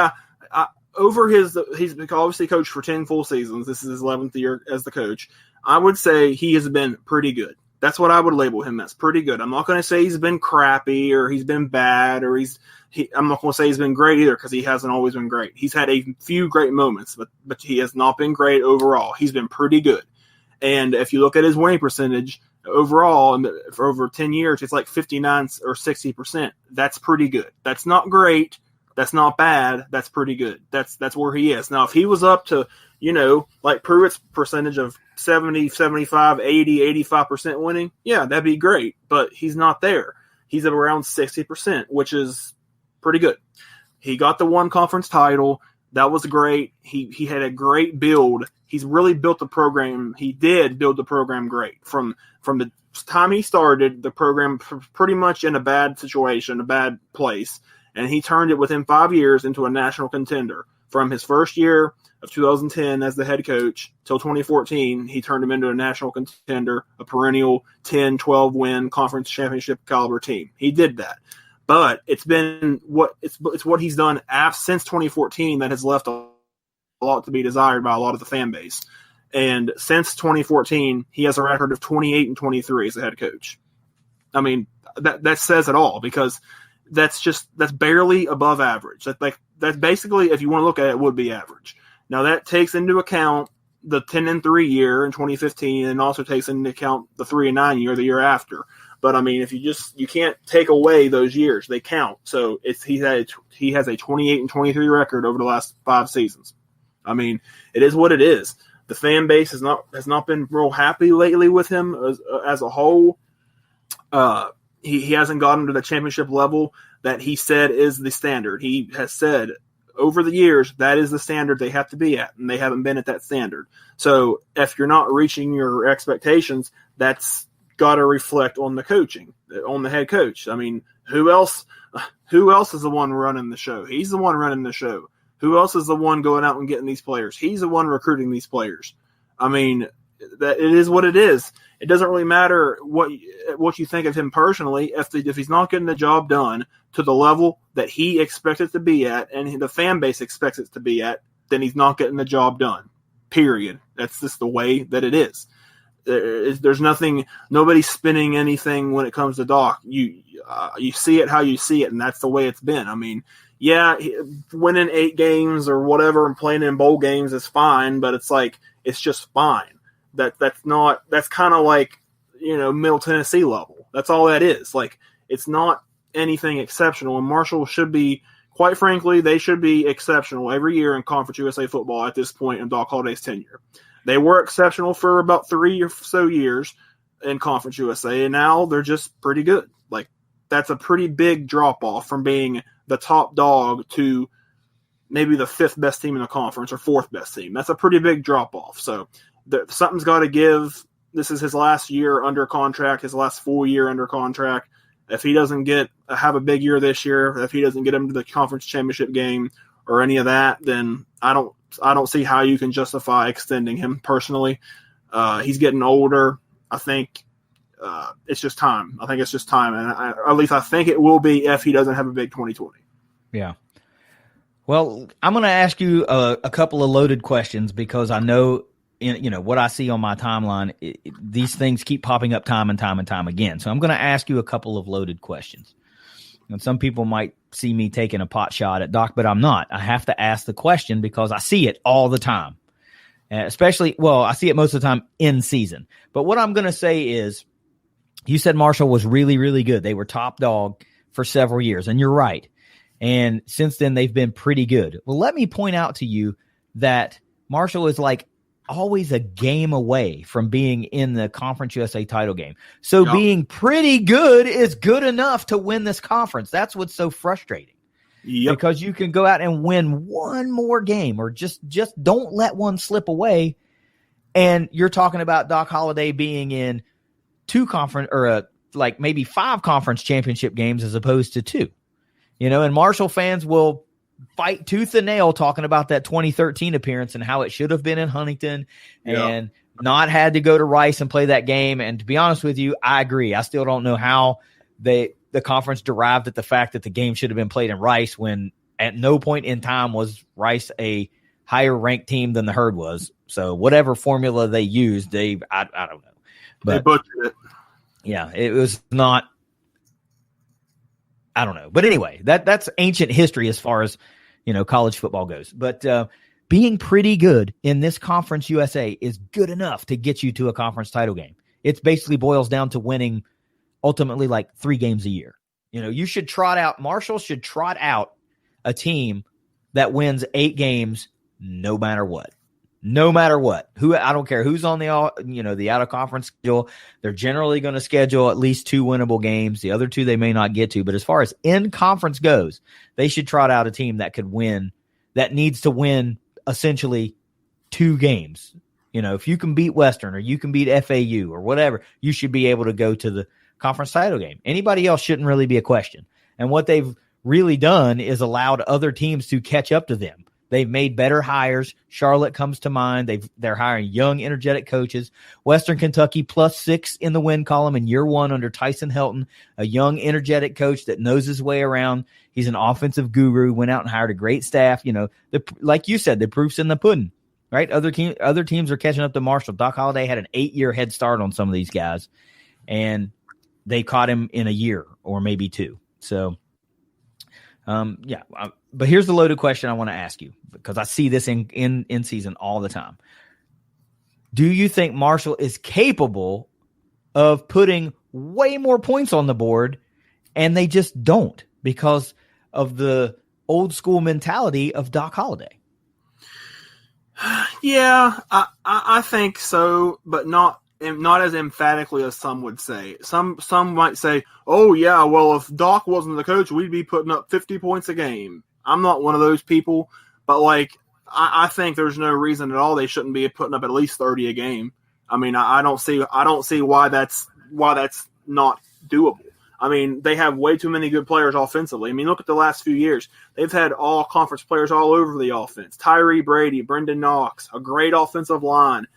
obviously coached for 10 full seasons. This is his 11th year as the coach. I would say he has been pretty good. That's what I would label him as, pretty good. I'm not going to say he's been crappy or he's been bad or I'm not going to say he's been great either because he hasn't always been great. He's had a few great moments, but he has not been great overall. He's been pretty good. And if you look at his winning percentage overall for over 10 years, it's like 59 or 60%. That's pretty good. That's not great. That's not bad. That's pretty good. That's where he is. Now, if he was up to, like Pruitt's percentage of 70, 75, 80, 85% winning, yeah, that'd be great. But he's not there. He's at around 60%, which is pretty good. He got the one conference title. That was great. He had a great build. He's really built the program. He did build the program great. From the time he started, the program pretty much in a bad situation, a bad place. And he turned it within 5 years into a national contender. From his first year of 2010 as the head coach till 2014, he turned him into a national contender, a perennial 10, 12 win conference championship caliber team. He did that. But it's what he's done since 2014 that has left a lot to be desired by a lot of the fan base. And since 2014, he has a record of 28-23 as a head coach. I mean, that says it all because that's barely above average. That's basically, if you want to look at it, would be average. Now that takes into account the 10-3 year in 2015, and also takes into account the 3-9 year the year after. But I mean, if you can't take away those years, they count. So he has a 28-23 record over the last 5 seasons. I mean, it is what it is. The fan base has not been real happy lately with him as a whole. He hasn't gotten to the championship level that he said is the standard. He has said over the years that is the standard they have to be at, and they haven't been at that standard. So if you're not reaching your expectations, that's got to reflect on the coaching, on the head coach. I mean, who else is the one running the show? He's the one running the show. Who else is the one going out and getting these players? He's the one recruiting these players. I mean, that it is what it is. It doesn't really matter what you think of him personally. If he's not getting the job done to the level that he expects it to be at and the fan base expects it to be at, then he's not getting the job done. Period. That's just the way that it is. There's nothing. Nobody's spinning anything when it comes to Doc. You see it how you see it, and that's the way it's been. I mean, yeah, winning 8 games or whatever and playing in bowl games is fine, but it's just fine. That's kind of like, Middle Tennessee level. That's all that is. It's not anything exceptional. And Marshall should be, quite frankly, they should be exceptional every year in Conference USA football at this point in Doc Holliday's tenure. They were exceptional for about 3 or so years in Conference USA, and now they're just pretty good. That's a pretty big drop-off from being the top dog to maybe the 5th best team in the conference or 4th best team. That's a pretty big drop-off. So something's got to give. This is his last year under contract, his last full year under contract. If he doesn't have a big year this year, if he doesn't get him to the conference championship game or any of that, then I don't see how you can justify extending him personally. He's getting older. I think it's just time. I think it's just time. And at least I think it will be if he doesn't have a big 2020. Yeah. Well, I'm going to ask you a couple of loaded questions because I know, what I see on my timeline, these things keep popping up time and time and time again. So I'm going to ask you a couple of loaded questions. And some people might see me taking a pot shot at Doc, but I'm not. I have to ask the question because I see it all the time. I see it most of the time in season. But what I'm going to say is, you said Marshall was really, really good. They were top dog for several years, and you're right. And since then, they've been pretty good. Well, let me point out to you that Marshall is always a game away from being in the Conference USA title game. So being pretty good is good enough to win this conference. That's what's so frustrating. Yep. Because you can go out and win one more game or just don't let one slip away. And you're talking about Doc Holliday being in 2 conference or maybe 5 conference championship games as opposed to 2. And Marshall fans will fight tooth and nail talking about that 2013 appearance and how it should have been in Huntington and not had to go to Rice and play that game. And to be honest with you, I agree. I still don't know how the conference derived at the fact that the game should have been played in Rice when at no point in time was Rice a higher ranked team than the Herd was. So whatever formula they used, I don't know. But they butchered it. Yeah, it was not. I don't know. But anyway, that's ancient history as far as, college football goes. But being pretty good in this Conference USA is good enough to get you to a conference title game. It basically boils down to winning ultimately 3 games a year. Marshall should trot out a team that wins 8 games no matter what. No matter what. I don't care who's on the out of conference schedule. They're generally going to schedule at least 2 winnable games. The other 2 they may not get to. But as far as in conference goes, they should trot out a team that could win, that needs to win essentially 2 games. If you can beat Western or you can beat FAU or whatever, you should be able to go to the conference title game. Anybody else shouldn't really be a question. And what they've really done is allowed other teams to catch up to them. They've made better hires. Charlotte comes to mind. They're hiring young, energetic coaches. Western Kentucky +6 in the win column in year 1 under Tyson Helton, a young, energetic coach that knows his way around. He's an offensive guru, went out and hired a great staff. Like you said, the proof's in the pudding, right? Other teams are catching up to Marshall. Doc Holliday had an 8-year head start on some of these guys, and they caught him in a year or maybe 2. So, but here's the loaded question I want to ask you because I see this in season all the time. Do you think Marshall is capable of putting way more points on the board, and they just don't because of the old school mentality of Doc Holliday. Yeah, I think so, but not as emphatically as some would say. Some might say, "Oh yeah, well if Doc wasn't the coach, we'd be putting up 50 points a game." I'm not one of those people, but like I think there's no reason at all they shouldn't be putting up at least 30 a game. I mean, I don't see why that's not doable. I mean, they have way too many good players offensively. I mean, look at the last few years. They've had all conference players all over the offense. Tyree Brady, Brendan Knox, a great offensive line,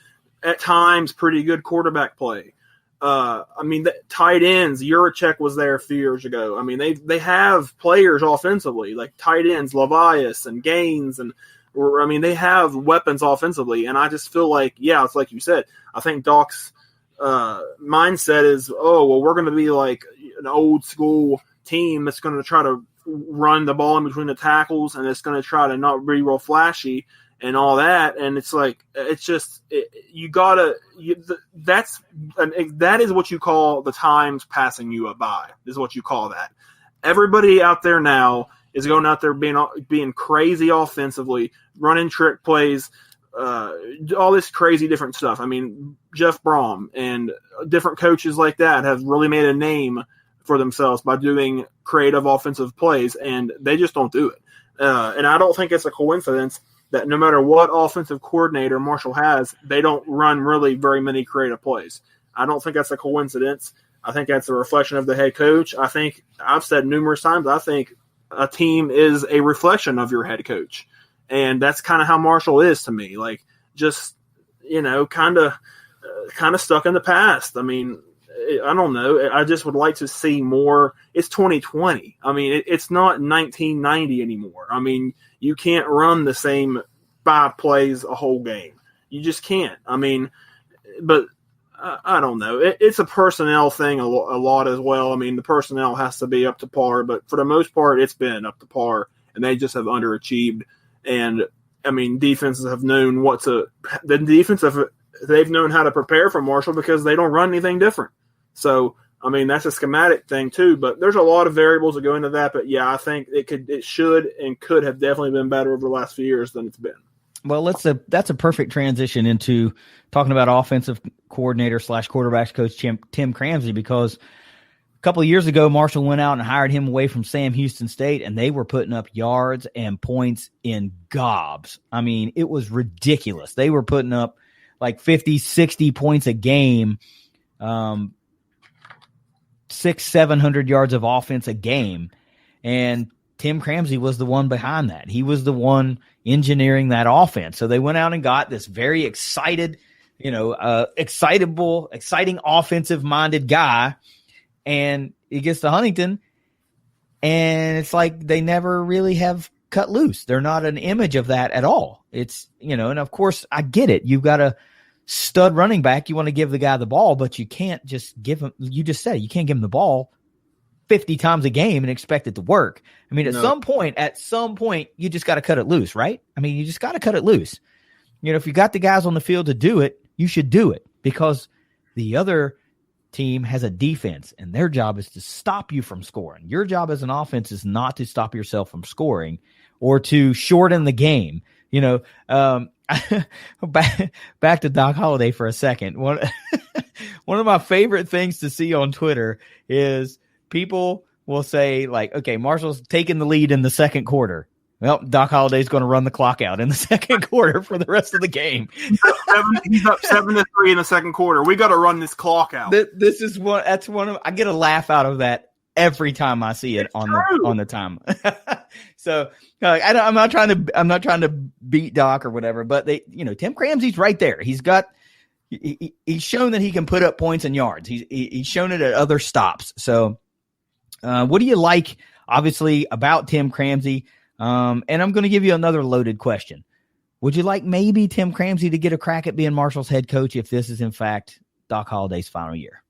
at times pretty good quarterback play. I mean, the tight ends, Juracek was there a few years ago. I mean, they have players offensively, like tight ends, Levias and Gaines, and I mean, they have weapons offensively. And I just feel like, yeah, it's like you said, I think Doc's mindset is, oh, well, we're going to be like an old school team that's going to try to run the ball in between the tackles, and it's going to try to not be real flashy and all that. And it's like, it's just, that is what you call the times passing you by, is what you call that. Everybody out there now is going out there being crazy offensively, running trick plays, all this crazy different stuff. I mean, Jeff Brom and different coaches like that have really made a name for themselves by doing creative offensive plays, and they just don't do it. And I don't think it's a coincidence that no matter what offensive coordinator Marshall has, they don't run really very many creative plays. I don't think that's a coincidence. I think that's a reflection of the head coach. I think I've said numerous times, I think a team is a reflection of your head coach. And that's kind of how Marshall is to me. Like, just, kind of stuck in the past. I mean, I don't know. I just would like to see more. It's 2020. I mean, it's not 1990 anymore. I mean, you can't run the same 5 plays a whole game. You just can't. I mean, but I don't know. It's a personnel thing a lot as well. I mean, the personnel has to be up to par, but for the most part, it's been up to par, and they just have underachieved. And I mean, defenses have known they've known how to prepare for Marshall because they don't run anything different. So, I mean, that's a schematic thing too, but there's a lot of variables that go into that. But yeah, I think it should and could have definitely been better over the last few years than it's been. Well, that's a perfect transition into talking about offensive coordinator / quarterbacks coach Tim Cramsey, because a couple of years ago, Marshall went out and hired him away from Sam Houston State, and they were putting up yards and points in gobs. I mean, it was ridiculous. They were putting up like 50, 60 points a game, 600-700 yards of offense a game. And Tim Cramsey was the one behind that. He was the one engineering that offense. So they went out and got this very exciting offensive-minded guy, and he gets to Huntington, and it's like they never really have cut loose. They're not an image of that at all. It's, and of course I get it. You've got a stud running back. You want to give the guy the ball, but you can't just give him, you just said, you can't give him the ball 50 times a game and expect it to work. I mean, at some point, you just got to cut it loose, right? I mean, you just got to cut it loose. If you got the guys on the field to do it, you should do it, because the other team has a defense, and their job is to stop you from scoring. Your job as an offense is not to stop yourself from scoring or to shorten the game. Back to Doc Holliday for a second. One of my favorite things to see on Twitter is people will say, like, okay, Marshall's taking the lead in the second quarter. Well, Doc Holliday's going to run the clock out in the second quarter for the rest of the game. He's up 7-3 in the second quarter. We got to run this clock out. I get a laugh out of that every time I see it on the time. So I'm not trying to beat Doc or whatever, but Tim Cramsey's right there. He's shown that he can put up points and yards. He's shown it at other stops. So what do you like, obviously, about Tim Cramsey? And I'm going to give you another loaded question. Would you like maybe Tim Cramsey to get a crack at being Marshall's head coach if this is in fact Doc Holliday's final year?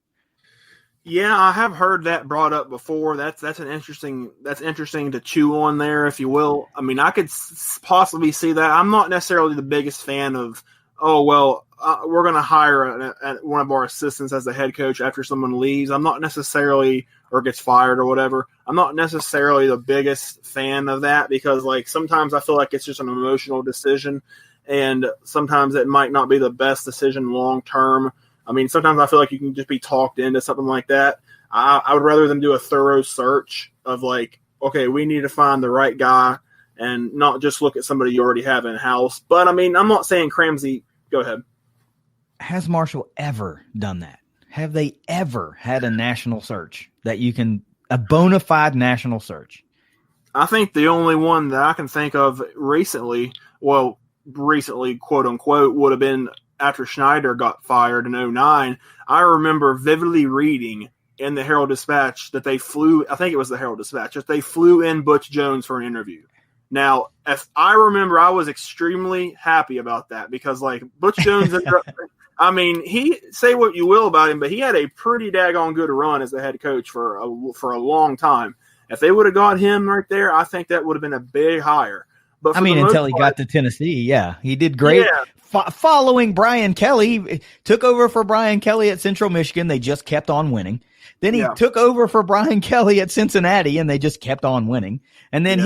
Yeah, I have heard that brought up before. That's interesting to chew on there, if you will. I mean, I could possibly see that. I'm not necessarily the biggest fan of, we're going to hire one of our assistants as the head coach after someone leaves, I'm not necessarily or gets fired or whatever. I'm not necessarily the biggest fan of that because like sometimes I feel like it's just an emotional decision, and sometimes it might not be the best decision long term. I mean, sometimes I feel like you can just be talked into something like that. I would rather them do a thorough search of like, okay, we need to find the right guy and not just look at somebody you already have in house. But I mean, I'm not saying Cramsey. Go ahead. Has Marshall ever done that? Have they ever had a national search that you can, a bona fide national search? I think the only one that I can think of recently, quote unquote, would have been after Schneider got fired in 2009. I remember vividly reading in the Herald-Dispatch that they flew, I think it was the Herald-Dispatch, that they flew in Butch Jones for an interview. Now, if I remember, I was extremely happy about that because, like, Butch Jones, I mean, say what you will about him, but he had a pretty daggone good run as the head coach for a long time. If they would have got him right there, I think that would have been a big hire. But I mean, until he got to Tennessee, yeah, he did great. Yeah. Following Brian Kelly, took over for Brian Kelly at Central Michigan. They just kept on winning. Then he took over for Brian Kelly at Cincinnati, and they just kept on winning. And then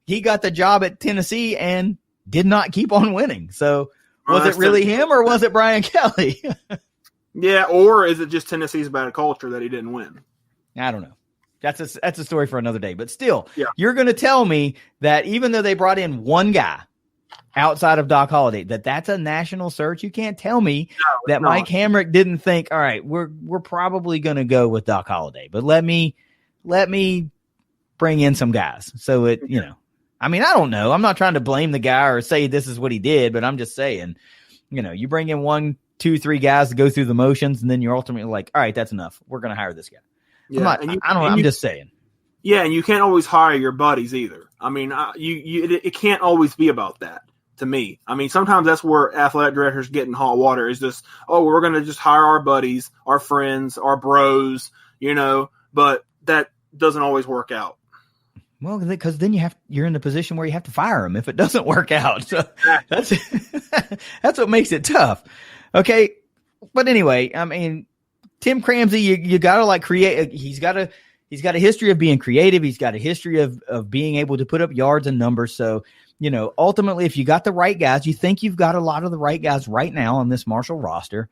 he got the job at Tennessee and did not keep on winning. So was it really him or was it Brian Kelly? Yeah, or is it just Tennessee's bad culture that he didn't win? I don't know. That's a story for another day. But still, you're going to tell me that even though they brought in one guy outside of Doc Holliday, that's a national search? You can't tell me that Mike Hamrick didn't think, all right, we're probably going to go with Doc Holliday, but let me bring in some guys. So I mean, I don't know. I'm not trying to blame the guy or say this is what he did, but I'm just saying, you bring in 1, 2, 3 guys to go through the motions, and then you're ultimately like, all right, that's enough. We're going to hire this guy. Yeah, I'm just saying. Yeah, and you can't always hire your buddies either. I mean, it can't always be about that to me. I mean, sometimes that's where athletic directors get in hot water is just, we're going to just hire our buddies, our friends, our bros, but that doesn't always work out. Well, because then you're in the position where you have to fire them if it doesn't work out. So that's what makes it tough. Okay, but anyway, I mean, Tim Cramsey, you gotta create. He's got a history of being creative. He's got a history of being able to put up yards and numbers. So ultimately, if you got the right guys, you think you've got a lot of the right guys right now on this Marshall roster,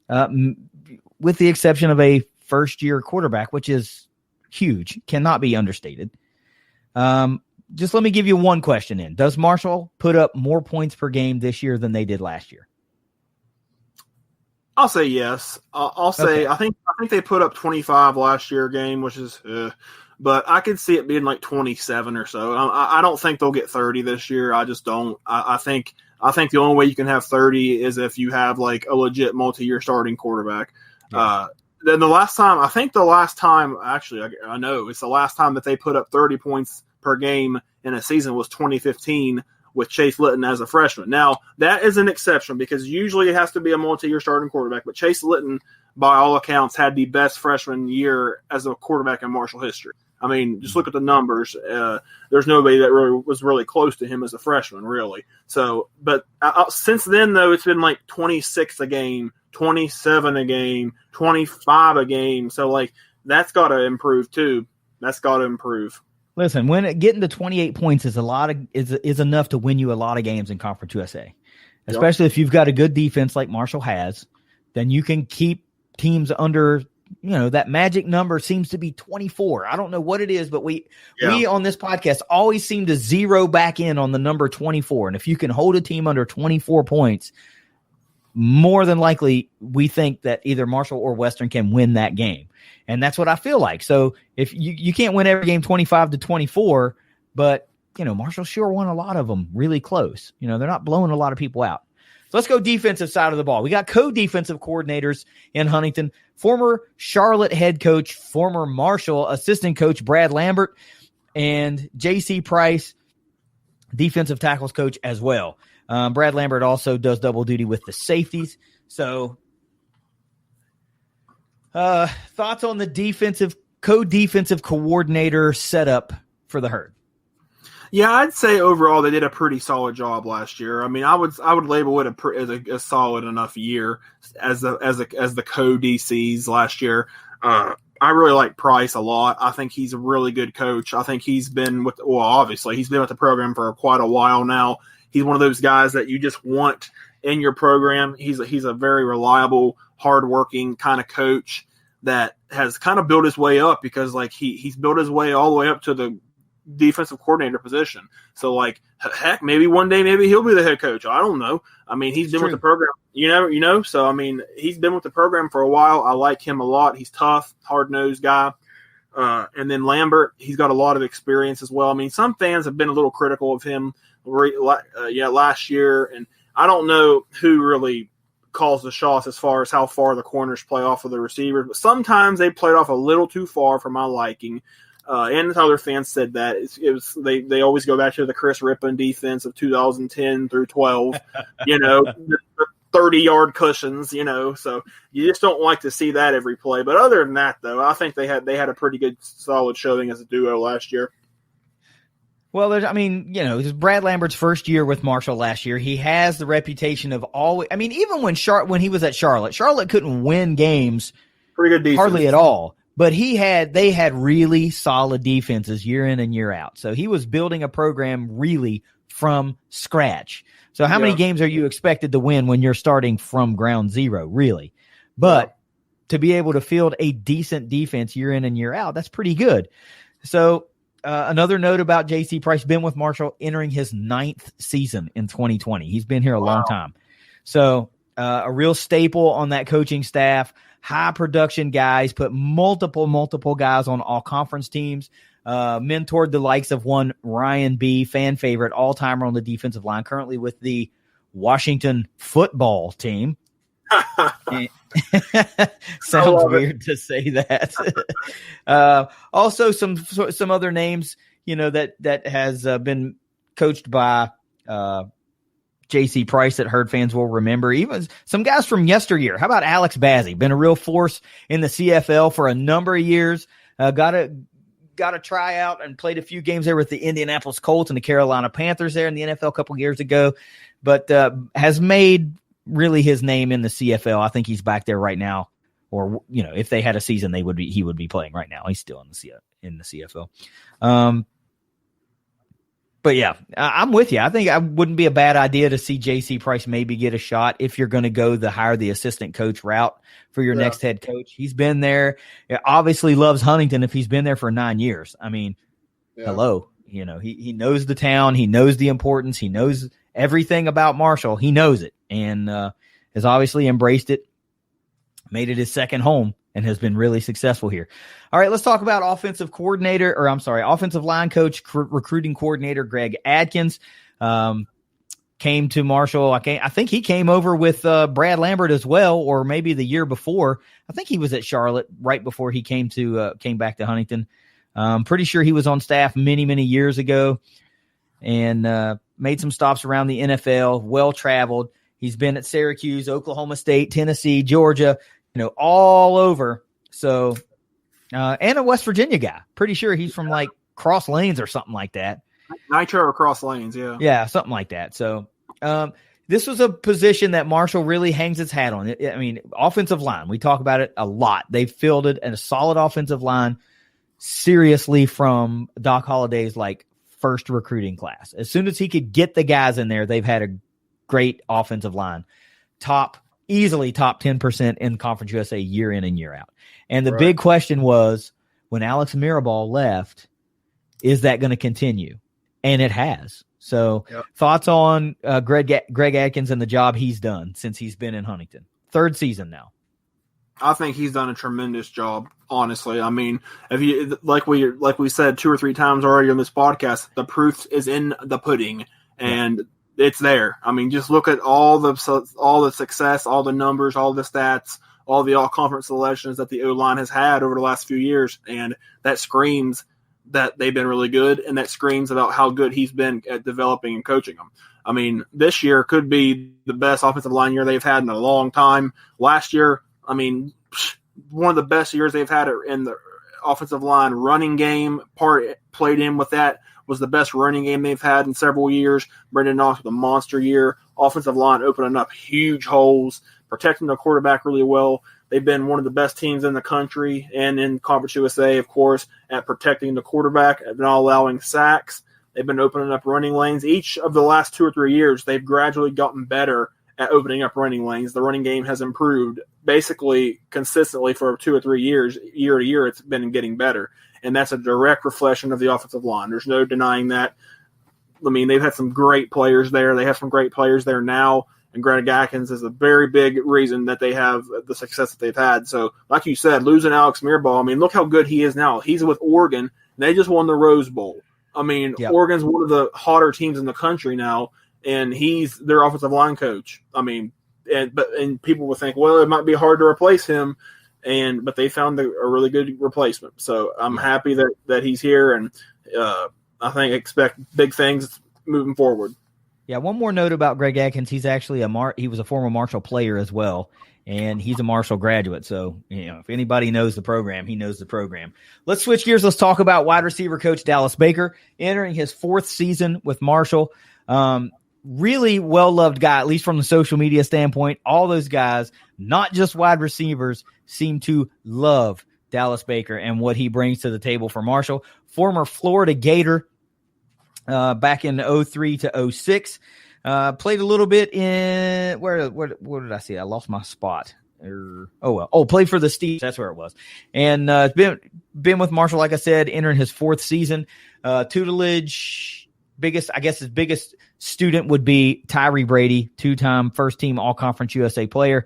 with the exception of a first-year quarterback, which is huge, cannot be understated. Just let me give you one question in. Does Marshall put up more points per game this year than they did last year? I'll say yes. I'll say I think they put up 25 last year game, which is, but I could see it being like 27 or so. I don't think they'll get 30 this year. I just don't. I think the only way you can have 30 is if you have like a legit multi-year starting quarterback. Yeah. Then the last time actually I know it's the last time that they put up 30 points per game in a season was 2015 with Chase Litton as a freshman. Now, that is an exception because usually it has to be a multi-year starting quarterback, but Chase Litton, by all accounts, had the best freshman year as a quarterback in Marshall history. I mean, just look at the numbers. There's nobody that was really close to him as a freshman, really. So, but since then, though, it's been like 26 a game, 27 a game, 25 a game. So, like, that's got to improve, too. That's got to improve. Listen, getting to 28 points is is enough to win you a lot of games in Conference USA, especially if you've got a good defense like Marshall has. Then you can keep teams under. That magic number seems to be 24. I don't know what it is, but we on this podcast always seem to zero back in on the number 24. And if you can hold a team under 24 points, more than likely we think that either Marshall or Western can win that game. And that's what I feel like. So if you can't win every game 25-24, but Marshall sure won a lot of them really close. They're not blowing a lot of people out. So let's go defensive side of the ball. We got co-defensive coordinators in Huntington, former Charlotte head coach, former Marshall assistant coach Brad Lambert, and J.C. Price, defensive tackles coach as well. Brad Lambert also does double duty with the safeties. So thoughts on the co-defensive coordinator setup for the Herd? Yeah, I'd say overall they did a pretty solid job last year. I mean, I would label it as a solid enough year as the co-DCs last year. I really like Price a lot. I think he's a really good coach. I think obviously he's been with the program for quite a while now. He's one of those guys that you just want in your program. He's a very reliable, hardworking kind of coach that has kind of built his way up because like he's built his way all the way up to the defensive coordinator position. So like heck, maybe one day maybe he'll be the head coach. I don't know. I mean, he's been with the program, you know. So I mean, he's been with the program for a while. I like him a lot. He's tough, hard-nosed guy. And then Lambert, he's got a lot of experience as well. I mean, some fans have been a little critical of him last year, and I don't know who really calls the shots as far as how far the corners play off of the receivers, but sometimes they played off a little too far for my liking. And other fans said that they always go back to the Chris Rippon defense of 2010 through 12, the 30-yard cushions, so you just don't like to see that every play. But other than that, though, I think they had a pretty good, solid showing as a duo last year. Well, this is Brad Lambert's first year with Marshall last year. He has the reputation of always. I mean, even when he was at Charlotte couldn't win games, pretty good defense, hardly at all. But they had really solid defenses year in and year out. So he was building a program really from scratch. So how many games are you expected to win when you're starting from ground zero, really? But to be able to field a decent defense year in and year out, that's pretty good. So another note about J.C. Price, been with Marshall entering his 9th season in 2020. He's been here a long time. So a real staple on that coaching staff. High production guys, put multiple guys on all conference teams, mentored the likes of one Ryan B., fan favorite, all-timer on the defensive line, currently with the Washington football team. Sounds weird to say that. Also some other names, that has been coached by J.C. Price that Herd fans will remember. Even some guys from yesteryear. How about Alex Bazzie? Been a real force in the CFL for a number of years. Got a tryout and played a few games there with the Indianapolis Colts and the Carolina Panthers there in the NFL a couple years ago, but has made really his name in the CFL. I think he's back there right now, or if they had a season, he would be playing right now. He's still in the CFL. But yeah, I'm with you. I think it wouldn't be a bad idea to see J.C. Price maybe get a shot if you're going to go hire the assistant coach route for your next head coach. He's been there. Obviously loves Huntington if he's been there for 9 years. I mean, hello. He knows the town. He knows the importance. He knows everything about Marshall. He knows it and has obviously embraced it, made it his second home, and has been really successful here. All right, let's talk about offensive line coach, recruiting coordinator Greg Adkins. Came to Marshall. I think he came over with Brad Lambert as well, or maybe the year before. I think he was at Charlotte right before he came back to Huntington. Pretty sure he was on staff many years ago, and made some stops around the NFL. Well traveled. He's been at Syracuse, Oklahoma State, Tennessee, Georgia. All over. So, and a West Virginia guy. Pretty sure he's from like Cross Lanes or something like that. Nitro or Cross Lanes, yeah. Yeah, something like that. So, this was a position that Marshall really hangs its hat on. I mean, offensive line. We talk about it a lot. They've fielded a solid offensive line seriously from Doc Holliday's first recruiting class. As soon as he could get the guys in there, they've had a great offensive line. Easily top 10% in Conference USA year in and year out. And the big question was, when Alex Mirabal left, is that going to continue? And it has. So thoughts on Greg Adkins and the job he's done since he's been in Huntington. 3rd season now. I think he's done a tremendous job, honestly. I mean, if you like we said 2 or 3 times already on this podcast, the proof is in the pudding. And it's there. I mean, just look at all the success, all the numbers, all the stats, all the all-conference selections that the O-line has had over the last few years, and that screams that they've been really good, and that screams about how good he's been at developing and coaching them. I mean, this year could be the best offensive line year they've had in a long time. Last year, I mean, one of the best years they've had in the offensive line running game part played in with that. Was the best running game they've had in several years. Brendan Knox with a monster year. Offensive line opening up huge holes, protecting the quarterback really well. They've been one of the best teams in the country and in Conference USA, of course, at protecting the quarterback and not allowing sacks. They've been opening up running lanes. Each of the last 2 or 3 years, they've gradually gotten better at opening up running lanes. The running game has improved basically consistently for 2 or 3 years. Year to year, it's been getting better. And that's a direct reflection of the offensive line. There's no denying that. I mean, they've had some great players there. They have some great players there now. And Greg Atkins is a very big reason that they have the success that they've had. So, like you said, losing Alex Mirabal, I mean, look how good he is now. He's with Oregon, and they just won the Rose Bowl. I mean, yep. Oregon's one of the hotter teams in the country now, and he's their offensive line coach. I mean, and people would think, well, it might be hard to replace him. But they found a really good replacement. So I'm happy that he's here, and I think expect big things moving forward. Yeah, one more note about Greg Atkins. He's actually he was a former Marshall player as well, and he's a Marshall graduate. So, if anybody knows the program, he knows the program. Let's switch gears. Let's talk about wide receiver coach Dallas Baker, entering his 4th season with Marshall. Really well-loved guy, at least from the social media standpoint. All those guys, not just wide receivers, seem to love Dallas Baker and what he brings to the table for Marshall. Former Florida Gator back in 03 to 06. Played a little bit in where did I see? I lost my spot. Played for the Steelers. That's where it was. And been with Marshall, like I said, entering his 4th season. Tutelage, his biggest student would be Tyree Brady, 2-time first-team All-Conference USA player.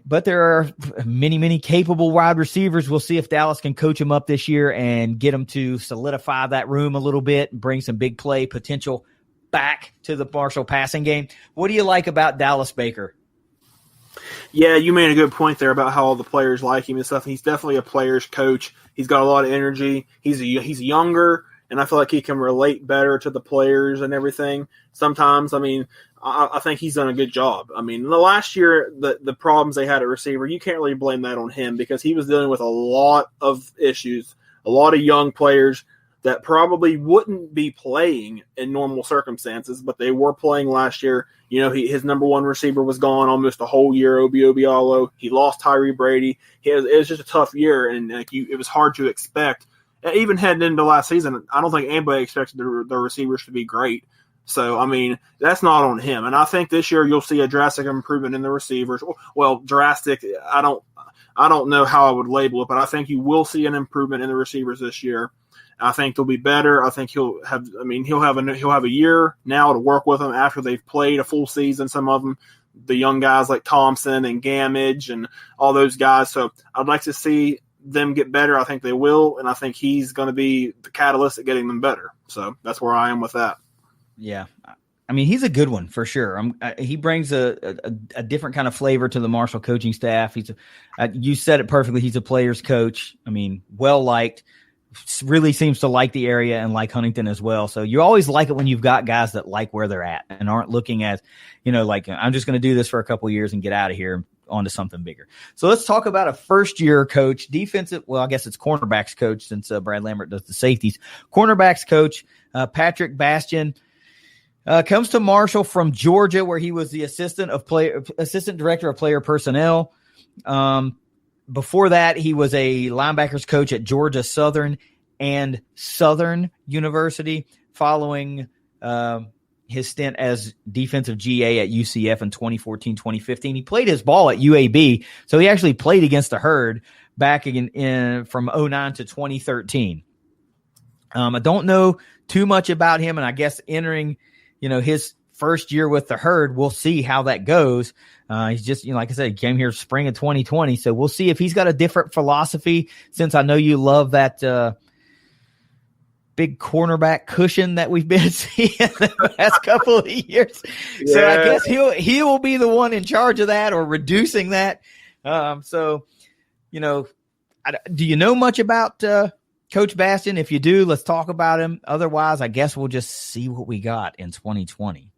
But there are many, many capable wide receivers. We'll see if Dallas can coach him up this year and get him to solidify that room a little bit and bring some big play potential back to the Marshall passing game. What do you like about Dallas Baker? Yeah, you made a good point there about how all the players like him and stuff. He's definitely a player's coach. He's got a lot of energy. He's younger, and I feel like he can relate better to the players and everything. Sometimes, I mean, I think he's done a good job. I mean, in the last year, the problems they had at receiver, you can't really blame that on him because he was dealing with a lot of issues, a lot of young players that probably wouldn't be playing in normal circumstances, but they were playing last year. His number one receiver was gone almost a whole year, Obi Obialo. He lost Tyree Brady. It was just a tough year, and it was hard to expect. Even heading into last season, I don't think anybody expected the receivers to be great. So, I mean, that's not on him. And I think this year you'll see a drastic improvement in the receivers. Well, drastic, I don't know how I would label it, but I think you will see an improvement in the receivers this year. I think they'll be better. I think he'll have a year now to work with them after they've played a full season. Some of them, the young guys like Thompson and Gamage and all those guys. So I'd like to see them get better. I think they will, and I think he's going to be the catalyst at getting them better. So that's where I am with that. Yeah. I mean, he's a good one for sure. He brings a different kind of flavor to the Marshall coaching staff. You said it perfectly. He's a player's coach. I mean, well-liked, really seems to like the area and like Huntington as well. So you always like it when you've got guys that like where they're at and aren't looking at, like I'm just going to do this for a couple of years and get out of here onto something bigger. So let's talk about a first-year coach, defensive. Well, I guess it's cornerbacks coach since Brad Lambert does the safeties. Cornerbacks coach, Patrick Bastian. Comes to Marshall from Georgia, where he was the assistant director of player personnel. Before that, he was a linebackers coach at Georgia Southern and Southern University, following his stint as defensive GA at UCF in 2014-2015. He played his ball at UAB, so he actually played against the Herd back in from 2009 to 2013. I don't know too much about him, and I guess entering his first year with the Herd, we'll see how that goes. He's just, like I said, he came here spring of 2020. So we'll see if he's got a different philosophy, since I know you love that big cornerback cushion that we've been seeing the past couple of years. Yeah. So I guess he will be the one in charge of that or reducing that. Do you know much about Coach Bastian? If you do, let's talk about him. Otherwise, I guess we'll just see what we got in 2020.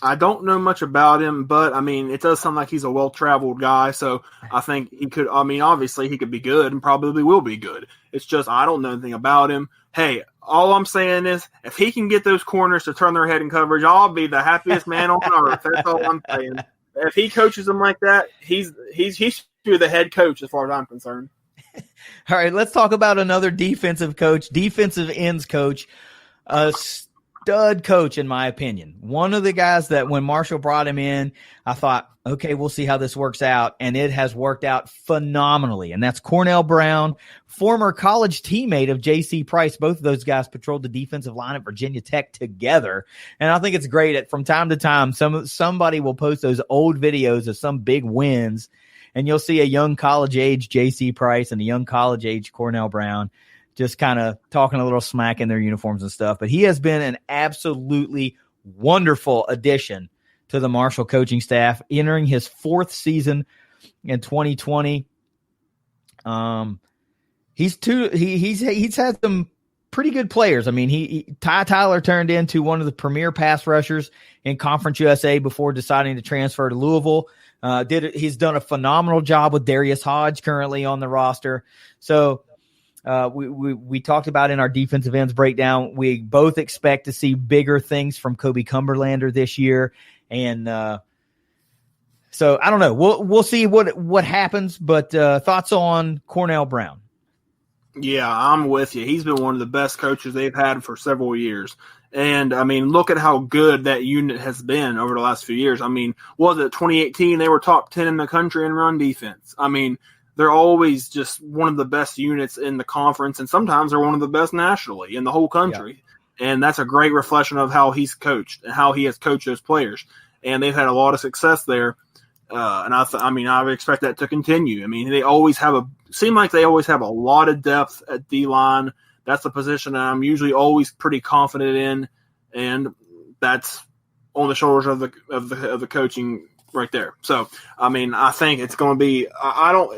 I don't know much about him, but I mean, it does sound like he's a well-traveled guy. So I think he could. I mean, obviously he could be good and probably will be good. It's just I don't know anything about him. Hey, all I'm saying is if he can get those corners to turn their head in coverage, I'll be the happiest man on earth. That's all I'm saying. If he coaches them like that, he should be the head coach as far as I'm concerned. All right, let's talk about another defensive ends coach, a stud coach, in my opinion. One of the guys that when Marshall brought him in, I thought, okay, we'll see how this works out, and it has worked out phenomenally, and that's Cornell Brown, former college teammate of J.C. Price. Both of those guys patrolled the defensive line at Virginia Tech together, and I think it's great that from time to time somebody will post those old videos of some big wins, and you'll see a young college-age J.C. Price and a young college-age Cornell Brown just kind of talking a little smack in their uniforms and stuff. But he has been an absolutely wonderful addition to the Marshall coaching staff, entering his fourth season in 2020. He's had some pretty good players. I mean, Ty Tyler turned into one of the premier pass rushers in Conference USA before deciding to transfer to Louisville. He's done a phenomenal job with Darius Hodge currently on the roster. So we talked about in our defensive ends breakdown, we both expect to see bigger things from Kobe Cumberlander this year. And so I don't know. We'll see what happens, but thoughts on Cornell Brown? Yeah, I'm with you. He's been one of the best coaches they've had for several years. And, I mean, look at how good that unit has been over the last few years. I mean, was it 2018? They were top 10 in the country in run defense. I mean, they're always just one of the best units in the conference, and sometimes they're one of the best nationally in the whole country. Yeah. And that's a great reflection of how he's coached and how he has coached those players. And they've had a lot of success there. And I would expect that to continue. I mean, they always have a lot of depth at D-line. That's a position that I'm usually always pretty confident in, and that's on the shoulders of the coaching right there. So, I mean, I think it's going to be.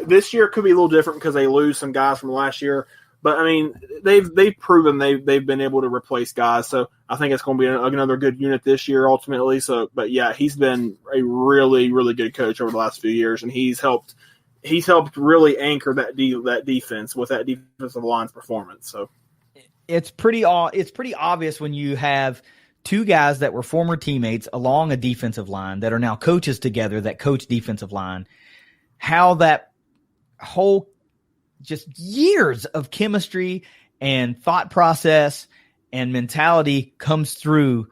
This year could be a little different because they lose some guys from last year, but I mean, they've proven they've been able to replace guys. So I think it's going to be another good unit this year ultimately. So, but yeah, he's been a really, really good coach over the last few years, and he's helped really anchor that defense with that defensive line's performance. So it's pretty obvious when you have two guys that were former teammates along a defensive line that are now coaches together that coach defensive line, how that whole just years of chemistry and thought process and mentality comes through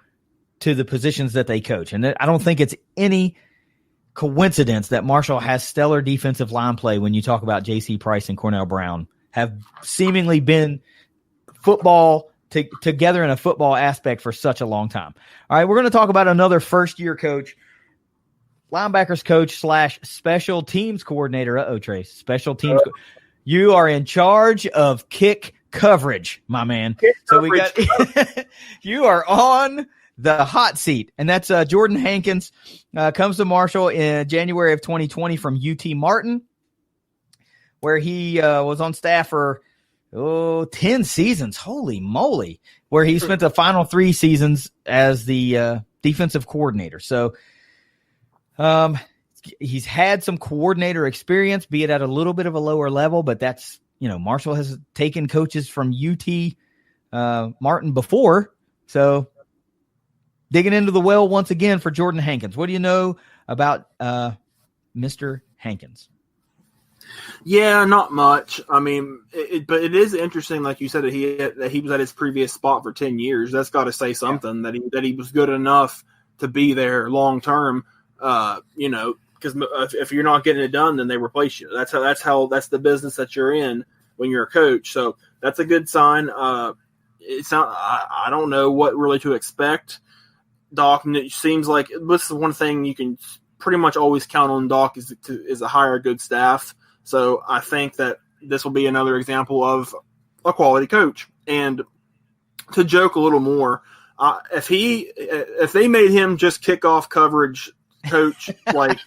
to the positions that they coach. And I don't think it's any coincidence that Marshall has stellar defensive line play when you talk about J.C. Price and Cornell Brown have seemingly been football together in a football aspect for such a long time. All right, we're going to talk about another first-year coach, linebackers coach / special teams coordinator. Trace, special teams. You are in charge of kick coverage, my man. So we got you are on the hot seat, and that's Jordan Hankins. Comes to Marshall in January of 2020 from UT Martin, where he was on staff for 10 seasons. Holy moly. Where he spent the final 3 seasons as the defensive coordinator. So he's had some coordinator experience, be it at a little bit of a lower level, but that's, Marshall has taken coaches from UT Martin before. So digging into the well once again for Jordan Hankins. What do you know about Mr. Hankins? Yeah, not much. I mean, but it is interesting, like you said, that he was at his previous spot for 10 years. That's got to say something, that he was good enough to be there long term. Because if you're not getting it done, then they replace you. That's the business that you're in when you're a coach. So that's a good sign. It's not. I don't know what really to expect. Doc, it seems like this is one thing you can pretty much always count on Doc is to hire a good staff. So I think that this will be another example of a quality coach. And to joke a little more, if they made him just kickoff coverage coach, like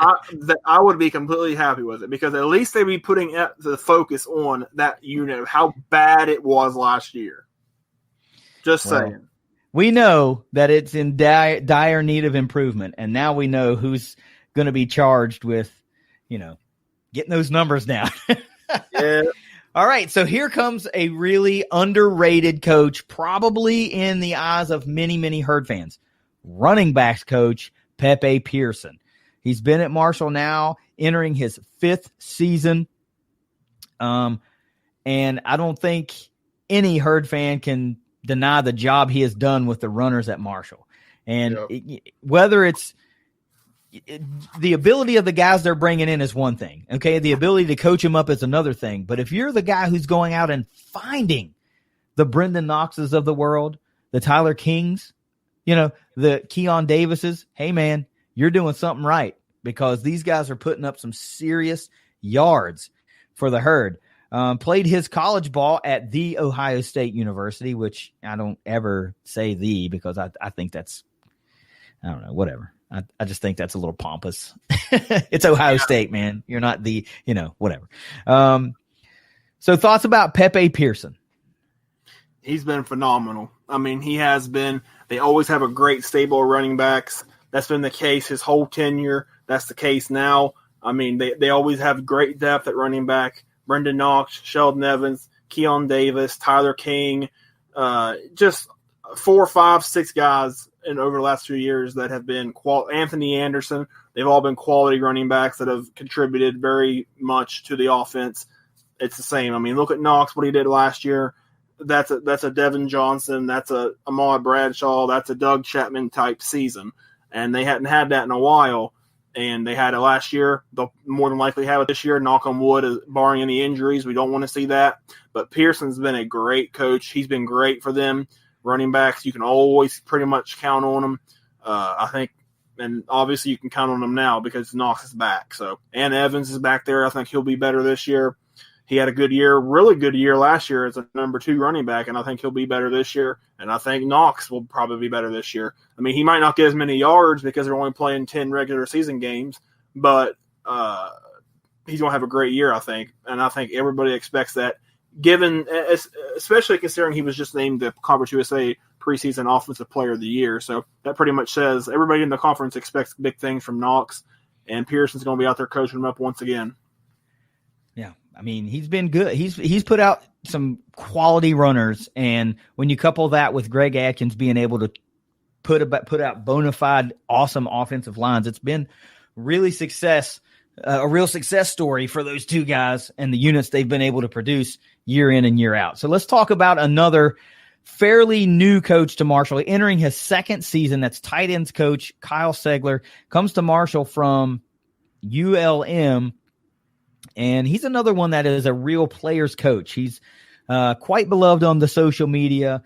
I would be completely happy with it, because at least they'd be putting the focus on that unit of how bad it was last year. Just saying. we know that it's in dire need of improvement, and now we know who's going to be charged with, getting those numbers down. Yeah. All right, so here comes a really underrated coach, probably in the eyes of many, many Herd fans. Running backs coach Pepe Pearson. He's been at Marshall now, entering his 5th season. And I don't think any Herd fan can deny the job he has done with the runners at Marshall. And whether it's the ability of the guys they're bringing in is one thing, okay? The ability to coach them up is another thing. But if you're the guy who's going out and finding the Brendan Knoxes of the world, the Tyler Kings, the Keon Davises, hey, man, you're doing something right, because these guys are putting up some serious yards for the Herd. Played his college ball at The Ohio State University, which I don't ever say the, because I think that's, I don't know, whatever. I just think that's a little pompous. It's Ohio State, man. You're not the, whatever. So thoughts about Pepe Pearson? He's been phenomenal. I mean, he has been. They always have a great stable of running backs. That's been the case his whole tenure. That's the case now. I mean, they always have great depth at running back. Brendan Knox, Sheldon Evans, Keon Davis, Tyler King, just 4, 5, 6 guys over the last few years that have been Anthony Anderson. They've all been quality running backs that have contributed very much to the offense. It's the same. I mean, look at Knox, what he did last year. That's a Devin Johnson. That's a Ahmad Bradshaw. That's a Doug Chapman type season. And they hadn't had that in a while. And they had it last year. They'll more than likely have it this year. Knock on wood, barring any injuries. We don't want to see that. But Pearson's been a great coach. He's been great for them. Running backs, you can always pretty much count on them. I think, and obviously you can count on them now because Knox is back. So, and Evans is back there. I think he'll be better this year. He had a good year, really good year last year as a number 2 running back, and I think he'll be better this year. And I think Knox will probably be better this year. I mean, he might not get as many yards because they're only playing 10 regular season games, but he's going to have a great year, I think. And I think everybody expects that, given, especially considering he was just named the Conference USA preseason Offensive Player of the Year. So that pretty much says everybody in the conference expects big things from Knox, and Pearson's going to be out there coaching him up once again. Yeah, I mean, he's been good. He's put out some quality runners, and when you couple that with Greg Atkins being able to put out bona fide, awesome offensive lines, it's been really a real success story for those two guys and the units they've been able to produce year in and year out. So let's talk about another fairly new coach to Marshall, entering his 2nd season. That's tight ends coach Kyle Segler, comes to Marshall from ULM. And he's another one that is a real player's coach. He's quite beloved on the social media.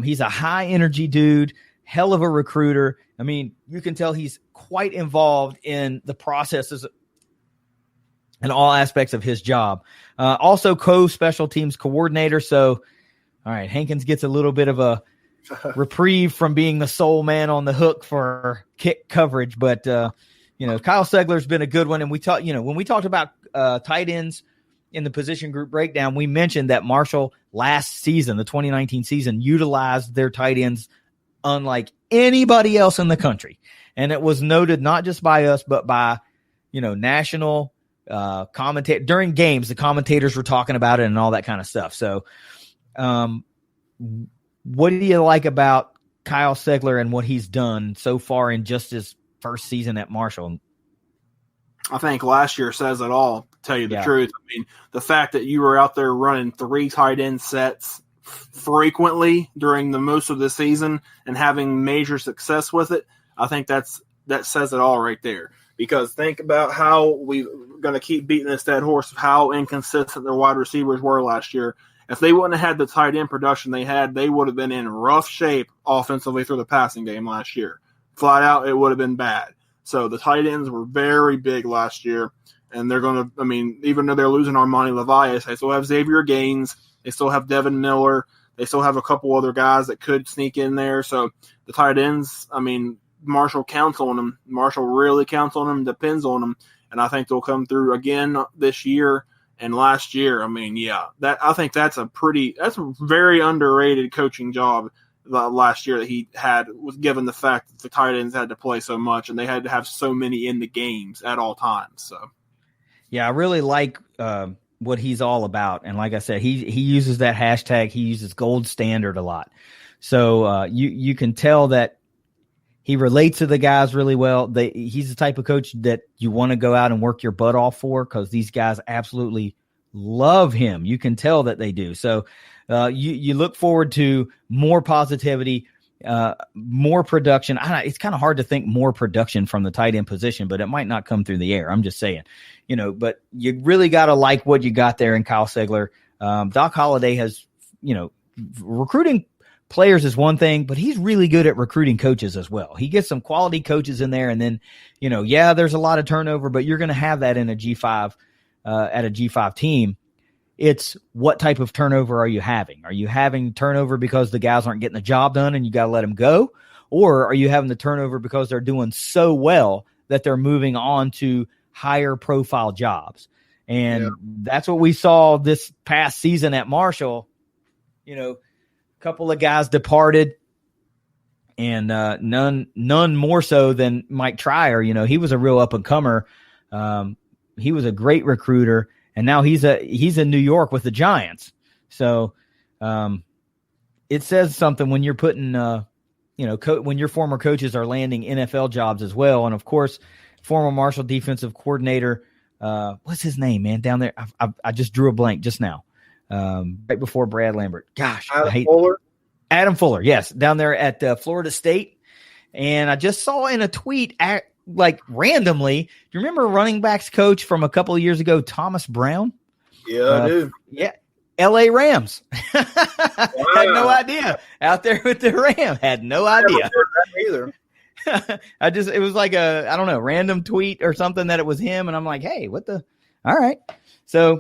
He's a high-energy dude, hell of a recruiter. I mean, you can tell he's quite involved in the processes and all aspects of his job. Also co-special teams coordinator. So, all right, Hankins gets a little bit of a reprieve from being the sole man on the hook for kick coverage. But, Kyle Segler's been a good one. And when we talked about tight ends in the position group breakdown, we mentioned that Marshall last season, the 2019 season, utilized their tight ends unlike anybody else in the country. And it was noted not just by us, but by, national commentator during games. The commentators were talking about it and all that kind of stuff. So, what do you like about Kyle Segler and what he's done so far in just his first season at Marshall? I think last year says it all, to tell you the truth. I mean, the fact that you were out there running 3 tight end sets frequently during the most of the season and having major success with it, I think that says it all right there. Because think about how we're going to keep beating this dead horse of how inconsistent their wide receivers were last year. If they wouldn't have had the tight end production they had, they would have been in rough shape offensively through the passing game last year. Flat out, it would have been bad. So the tight ends were very big last year, and they're going to, even though they're losing Armani Levias, they still have Xavier Gaines, they still have Devin Miller, they still have a couple other guys that could sneak in there. So the tight ends, Marshall counts on them. Marshall really counts on them, depends on them, and I think they'll come through again this year and last year. I think that's a very underrated coaching job. the last year that he had, was given the fact that the tight ends had to play so much and they had to have so many in the games at all times. So, yeah, I really like what he's all about. And like I said, he uses that hashtag. He uses gold standard a lot. So you can tell that he relates to the guys really well. He's the type of coach that you want to go out and work your butt off for, because these guys absolutely love him. You can tell that they do. So you look forward to more positivity, more production. It's kind of hard to think more production from the tight end position, but it might not come through the air. I'm just saying, but you really got to like what you got there in Kyle Segler. Doc Holliday has, recruiting players is one thing, but he's really good at recruiting coaches as well. He gets some quality coaches in there, and then, there's a lot of turnover, but you're going to have that in a G5, at a G5 team. It's what type of turnover are you having? Are you having turnover because the guys aren't getting the job done and you got to let them go? Or are you having the turnover because they're doing so well that they're moving on to higher profile jobs? And that's what we saw this past season at Marshall. A couple of guys departed, and none more so than Mike Trier. He was a real up and comer. He was a great recruiter. And now he's in New York with the Giants. So it says something when you're putting, when your former coaches are landing NFL jobs as well. And, of course, former Marshall defensive coordinator, what's his name, man, down there? I just drew a blank just now, right before Brad Lambert. Gosh. Adam Fuller, yes, down there at Florida State. And I just saw in a tweet randomly, do you remember running backs coach from a couple of years ago, Thomas Brown? Yeah, I do. Yeah. LA Rams. Wow. Had no idea. Out there with the Rams. Had no idea. Either. It was like I don't know, random tweet or something that it was him. And I'm like, hey, all right. So,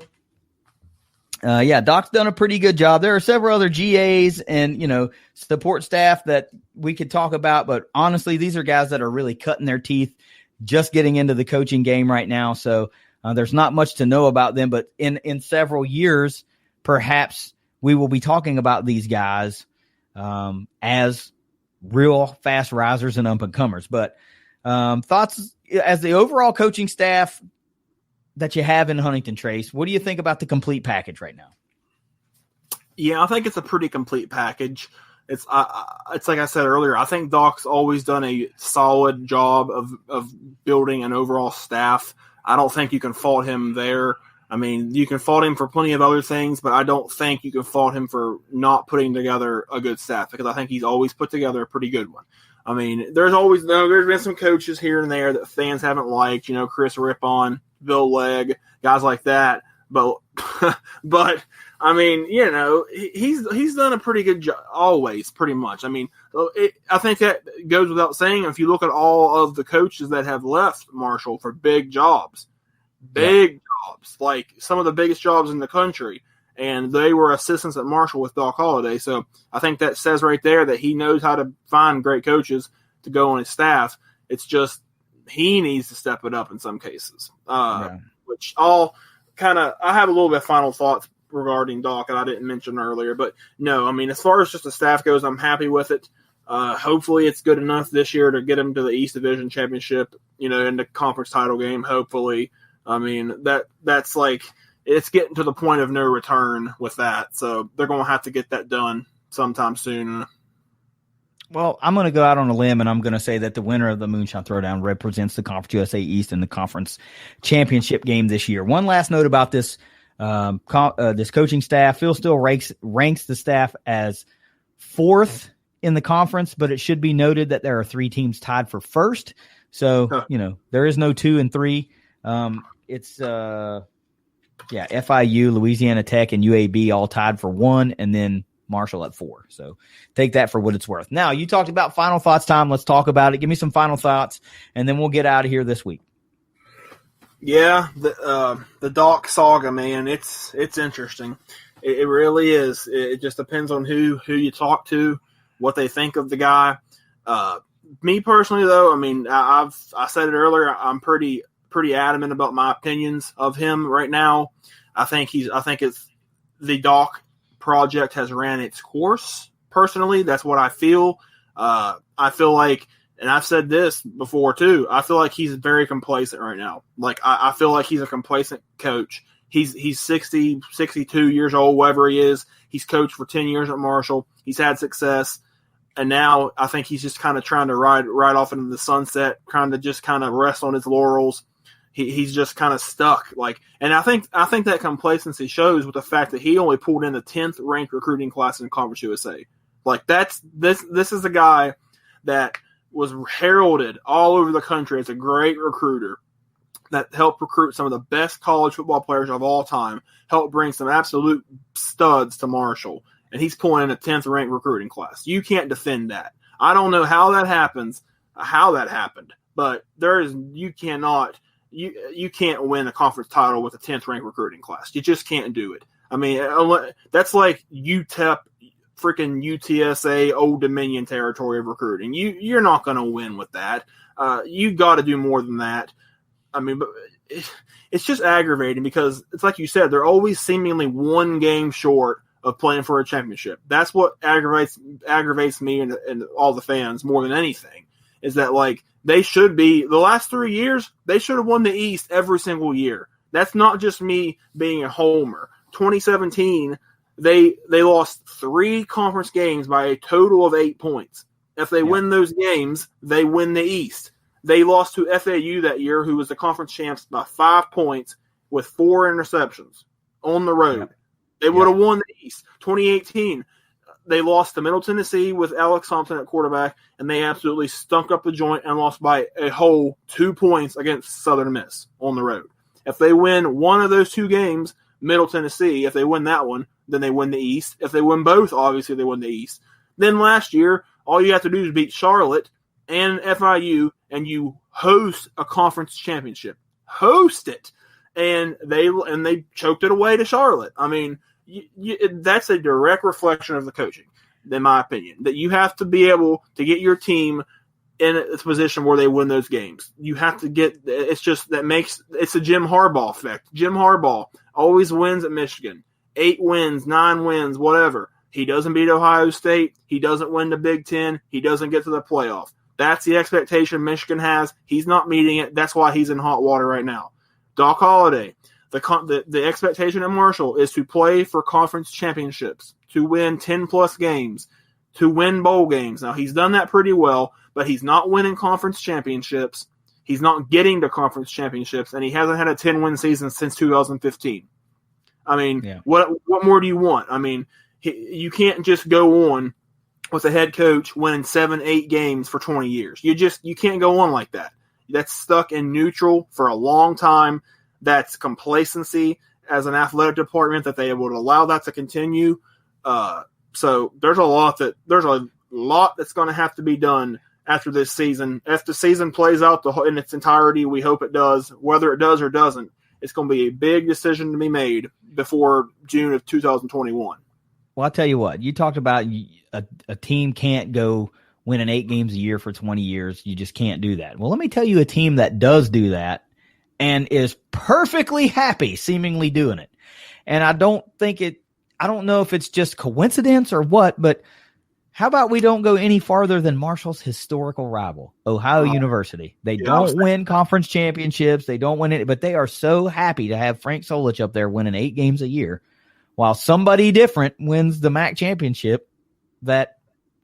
Doc's done a pretty good job. There are several other GAs and, support staff that we could talk about, but honestly, these are guys that are really cutting their teeth, just getting into the coaching game right now. So there's not much to know about them, but in several years, perhaps we will be talking about these guys as real fast risers and up and comers. But thoughts as the overall coaching staff that you have in Huntington, Trace, what do you think about the complete package right now? Yeah, I think it's a pretty complete package. It's like I said earlier, I think Doc's always done a solid job of building an overall staff. I don't think you can fault him there. I mean, you can fault him for plenty of other things, but I don't think you can fault him for not putting together a good staff, because I think he's always put together a pretty good one. I mean, there's been some coaches here and there that fans haven't liked, Chris Rippon, Bill Legg, guys like that. But I mean, he's done a pretty good job always, pretty much. I mean, I think that goes without saying. If you look at all of the coaches that have left Marshall for big jobs, like some of the biggest jobs in the country, and they were assistants at Marshall with Doc Holliday. So I think that says right there that he knows how to find great coaches to go on his staff. It's just he needs to step it up in some cases, which all kind of – I have a little bit of final thoughts regarding Doc that I didn't mention earlier. But, no, I mean, as far as just the staff goes, I'm happy with it. Hopefully it's good enough this year to get him to the East Division Championship, in the conference title game, hopefully. I mean, that's like – it's getting to the point of no return with that. So they're going to have to get that done sometime soon. Well, I'm going to go out on a limb, and I'm going to say that the winner of the Moonshine Throwdown represents the Conference USA East in the conference championship game this year. One last note about this this coaching staff. Phil still ranks the staff as fourth in the conference, but it should be noted that there are 3 teams tied for first. So, there is no 2 and 3. It's FIU, Louisiana Tech, and UAB all tied for 1, and then Marshall at 4. So take that for what it's worth. Now, you talked about final thoughts time. Let's talk about it. Give me some final thoughts, and then we'll get out of here this week. Yeah, the Doc saga, man, it's interesting. It really is. It just depends on who you talk to, what they think of the guy. Me personally, though, I mean, I said it earlier. I'm pretty adamant about my opinions of him right now. I think it's the Doc project has ran its course personally. That's what I feel. I feel like, and I've said this before too, I feel like he's very complacent right now. Like, I feel like he's a complacent coach. He's 60, 62 years old, whatever he is. He's coached for 10 years at Marshall. He's had success. And now I think he's just kind of trying to ride off into the sunset, trying to just kind of rest on his laurels. He's just kind of stuck. And I think that complacency shows with the fact that he only pulled in the 10th ranked recruiting class in Conference USA. This is a guy that was heralded all over the country as a great recruiter that helped recruit some of the best college football players of all time, helped bring some absolute studs to Marshall, and he's pulling in a 10th ranked recruiting class. You can't defend that. I don't know how that happened, but you can't win a conference title with a 10th ranked recruiting class. You just can't do it. I mean, that's like UTEP, freaking UTSA, Old Dominion territory of recruiting. You're not going to win with that. You got to do more than that. I mean, but it's just aggravating because it's like you said, they're always seemingly one game short of playing for a championship. That's what aggravates me and all the fans more than anything, is that they should be, the last 3 years, they should have won the East every single year. That's not just me being a homer. 2017, they lost 3 conference games by a total of 8 points. If they win those games, they win the East. They lost to FAU that year, who was the conference champs, by 5 points with 4 interceptions on the road. Yep. They would have won the East. 2018, they lost to Middle Tennessee with Alex Thompson at quarterback, and they absolutely stunk up the joint and lost by a whole 2 points against Southern Miss on the road. If they win one of those 2 games, Middle Tennessee, if they win that one, then they win the East. If they win both, obviously they win the East. Then last year, all you have to do is beat Charlotte and FIU, and you host a conference championship. Host it. And they choked it away to Charlotte. I mean, that's a direct reflection of the coaching, in my opinion, that you have to be able to get your team in a position where they win those games. You have to it's a Jim Harbaugh effect. Jim Harbaugh always wins at Michigan. 8 wins, 9 wins, whatever. He doesn't beat Ohio State. He doesn't win the Big Ten. He doesn't get to the playoff. That's the expectation Michigan has. He's not meeting it. That's why he's in hot water right now. Doc Holliday, the expectation at Marshall is to play for conference championships, to win 10-plus games, to win bowl games. Now, he's done that pretty well, but he's not winning conference championships. He's not getting to conference championships, and he hasn't had a 10-win season since 2015. I mean, what more do you want? I mean, you can't just go on with a head coach winning 7-8 games for 20 years. You can't go on like that. That's stuck in neutral for a long time. That's complacency as an athletic department that they would allow that to continue. So there's a lot that's going to have to be done after this season. If the season plays out in its entirety, we hope it does. Whether it does or doesn't, it's going to be a big decision to be made before June of 2021. Well, I'll tell you what. You talked about a team can't go winning 8 games a year for 20 years. You just can't do that. Well, let me tell you a team that does do that and is perfectly happy seemingly doing it. And I don't know if it's just coincidence or what, but how about we don't go any farther than Marshall's historical rival, Ohio University? They don't win conference championships. They don't win it, but they are so happy to have Frank Solich up there winning 8 games a year while somebody different wins the MAC championship, that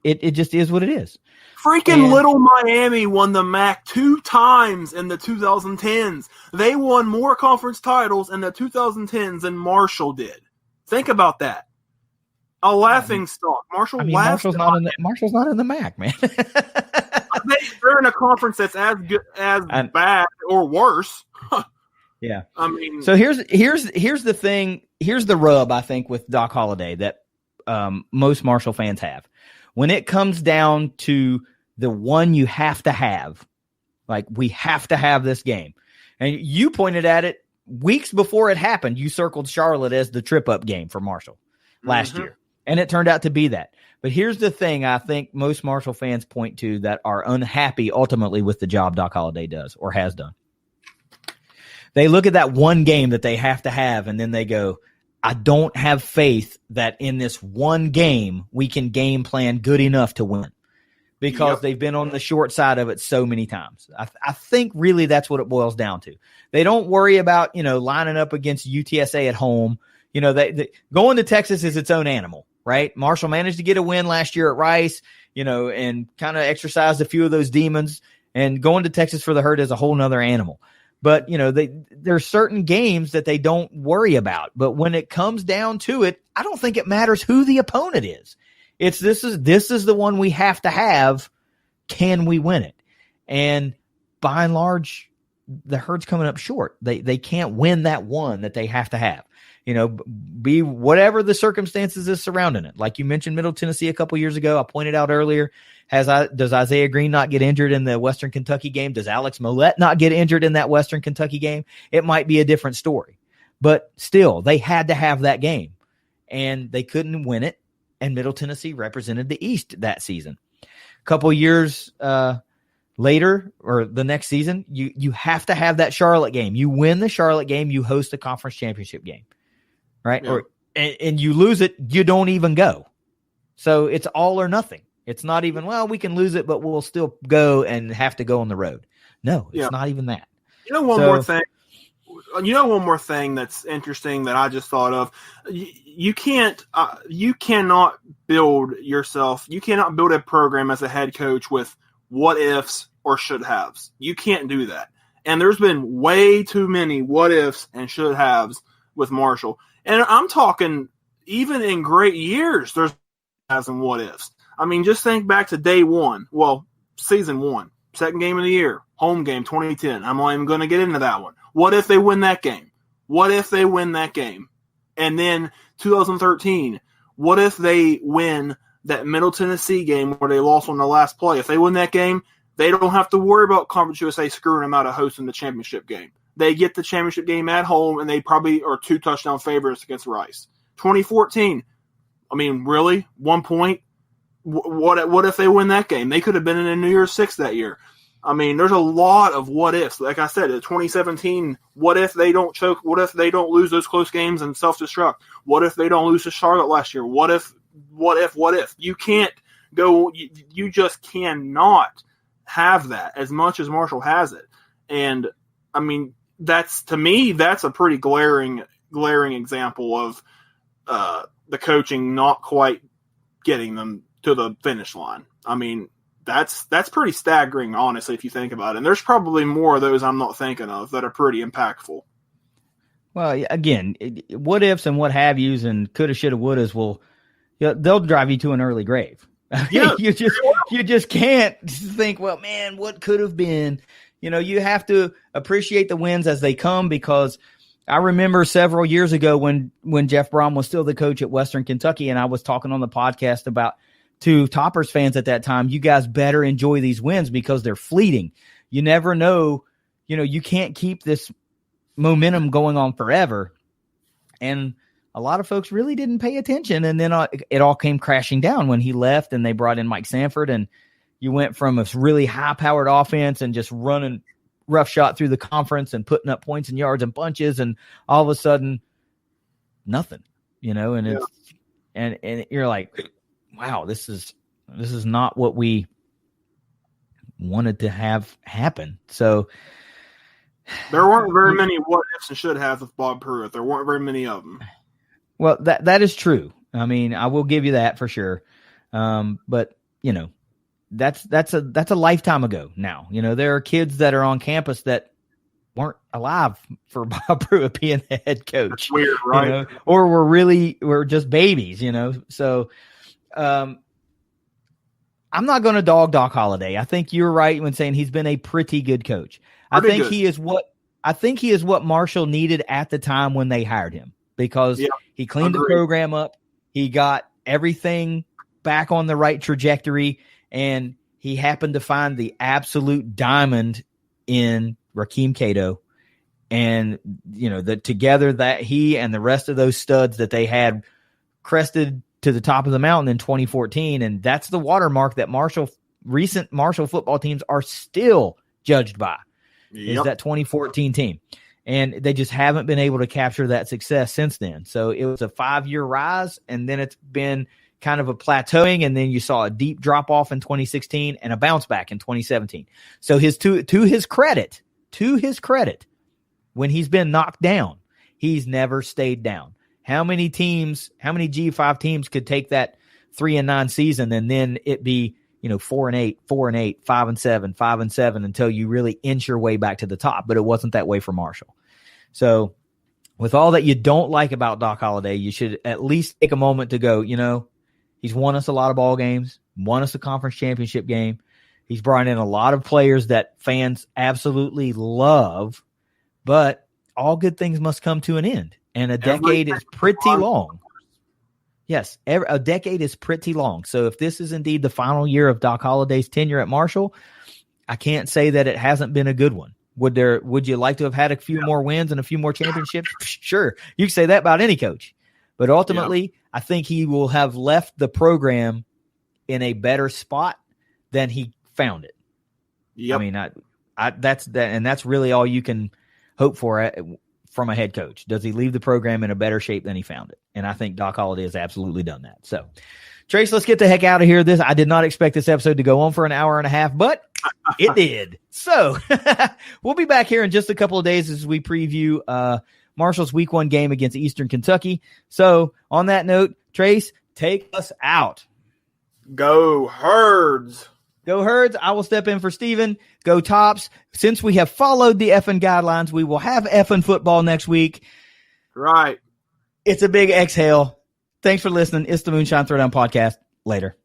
it just is what it is. Little Miami won the MAC 2 times in the 2010s. They won more conference titles in the 2010s than Marshall did. Think about that. A laughing stock. Marshall's not in the MAC, man. They're in a conference that's as good as bad or worse. Yeah. I mean, so here's the thing. Here's the rub, I think, with Doc Holliday that most Marshall fans have. When it comes down to the one you have to have, like we have to have this game. And you pointed at it weeks before it happened. You circled Charlotte as the trip-up game for Marshall last year. And it turned out to be that. But here's the thing I think most Marshall fans point to that are unhappy ultimately with the job Doc Holliday does or has done. They look at that one game that they have to have, and then they go, I don't have faith that in this one game we can game plan good enough to win, because they've been on the short side of it so many times. I think really that's what it boils down to. They don't worry about, lining up against UTSA at home. They going to Texas is its own animal, right? Marshall managed to get a win last year at Rice, and kind of exercised a few of those demons, and going to Texas for the Herd is a whole nother animal. But, there's certain games that they don't worry about. But when it comes down to it, I don't think it matters who the opponent is. This is the one we have to have. Can we win it? And by and large, the Herd's coming up short. They can't win that one that they have to have. Be whatever the circumstances is surrounding it. Like you mentioned Middle Tennessee a couple years ago. I pointed out earlier, does Isaiah Green not get injured in the Western Kentucky game? Does Alex Mollett not get injured in that Western Kentucky game? It might be a different story. But still, they had to have that game. And they couldn't win it. And Middle Tennessee represented the East that season. A couple years later, or the next season, you have to have that Charlotte game. You win the Charlotte game, you host the conference championship game. Right? Yeah. And you lose it, you don't even go. So it's all or nothing. It's not even, we can lose it, but we'll still go and have to go on the road. No, it's not even that. One more thing that's interesting that I just thought of. You cannot build a program as a head coach with what ifs or should haves. You can't do that. And there's been way too many what ifs and should haves with Marshall. And I'm talking even in great years, there's some what ifs. I mean, just think back to day one. Well, season one, second game of the year, home game, 2010. I'm not even going to get into that one. What if they win that game? What if they win that game? And then 2013, what if they win that Middle Tennessee game where they lost on the last play? If they win that game, they don't have to worry about Conference USA screwing them out of hosting the championship game. They get the championship game at home, and they probably are 2 touchdown favorites against Rice. 2014, I mean, really? 1 point? What if they win that game? They could have been in a New Year's Six that year. I mean, there's a lot of what ifs. Like I said, in 2017, what if they don't choke? What if they don't lose those close games and self-destruct? What if they don't lose to Charlotte last year? What if? You can't go. You just cannot have that as much as Marshall has it. And I mean, that's a pretty glaring example of the coaching not quite getting them to the finish line. I mean, that's pretty staggering, honestly, if you think about it. And there's probably more of those I'm not thinking of that are pretty impactful. Well, again, what ifs and what have yous and coulda, shoulda, wouldas they'll drive you to an early grave. Yeah, you just can't think, well, man, what could have been? You have to appreciate the wins as they come, because I remember several years ago when Jeff Brom was still the coach at Western Kentucky, and I was talking on the podcast about to Toppers fans at that time, you guys better enjoy these wins because they're fleeting. You never know, you can't keep this momentum going on forever. And a lot of folks really didn't pay attention. And then it all came crashing down when he left and they brought in Mike Sanford, and you went from a really high-powered offense and just running roughshod through the conference and putting up points and yards and bunches, and all of a sudden, nothing. And it's and you're like, wow, this is not what we wanted to have happen. So there weren't very many what ifs and should have with Bob Pruitt. There weren't very many of them. Well, that is true. I mean, I will give you that for sure. But that's a lifetime ago now. There are kids that are on campus that weren't alive for Bob Pruitt being the head coach. That's weird, right? Or we're just babies, So I'm not going to dog Doc Holliday. I think you're right when saying he's been a pretty good coach. I think he is what Marshall needed at the time when they hired him, because he cleaned the program up. He got everything back on the right trajectory, and he happened to find the absolute diamond in Rakeem Cato. And, together that he and the rest of those studs that they had crested to the top of the mountain in 2014. And that's the watermark that recent Marshall football teams are still judged by, is that 2014 team. And they just haven't been able to capture that success since then. So it was a 5-year rise, and then it's been kind of a plateauing, and then you saw a deep drop-off in 2016 and a bounce back in 2017. So to his credit, when he's been knocked down, he's never stayed down. How many G5 teams could take that 3-9 season and then it be 4-8, 4-8, 5-7, 5-7 until you really inch your way back to the top? But it wasn't that way for Marshall. So with all that you don't like about Doc Holliday, you should at least take a moment to go, he's won us a lot of ball games, won us a conference championship game. He's brought in a lot of players that fans absolutely love, but all good things must come to an end. And a decade is pretty long. Yes, a decade is pretty long. So if this is indeed the final year of Doc Holliday's tenure at Marshall, I can't say that it hasn't been a good one. Would you like to have had a few more wins and a few more championships? Sure. You can say that about any coach. But ultimately, I think he will have left the program in a better spot than he found it. Yep. I mean, that's really all you can hope for from a head coach. Does he leave the program in a better shape than he found it? And I think Doc Holliday has absolutely done that. So, Trace, let's get the heck out of here. I did not expect this episode to go on for an hour and a half, but it did. So we'll be back here in just a couple of days as we preview Marshall's Week 1 game against Eastern Kentucky. So on that note, Trace, take us out. Go Herds. Go Herds. I will step in for Steven. Go Tops. Since we have followed the effing guidelines, we will have effing football next week. Right. It's a big exhale. Thanks for listening. It's the Moonshine Throwdown podcast. Later.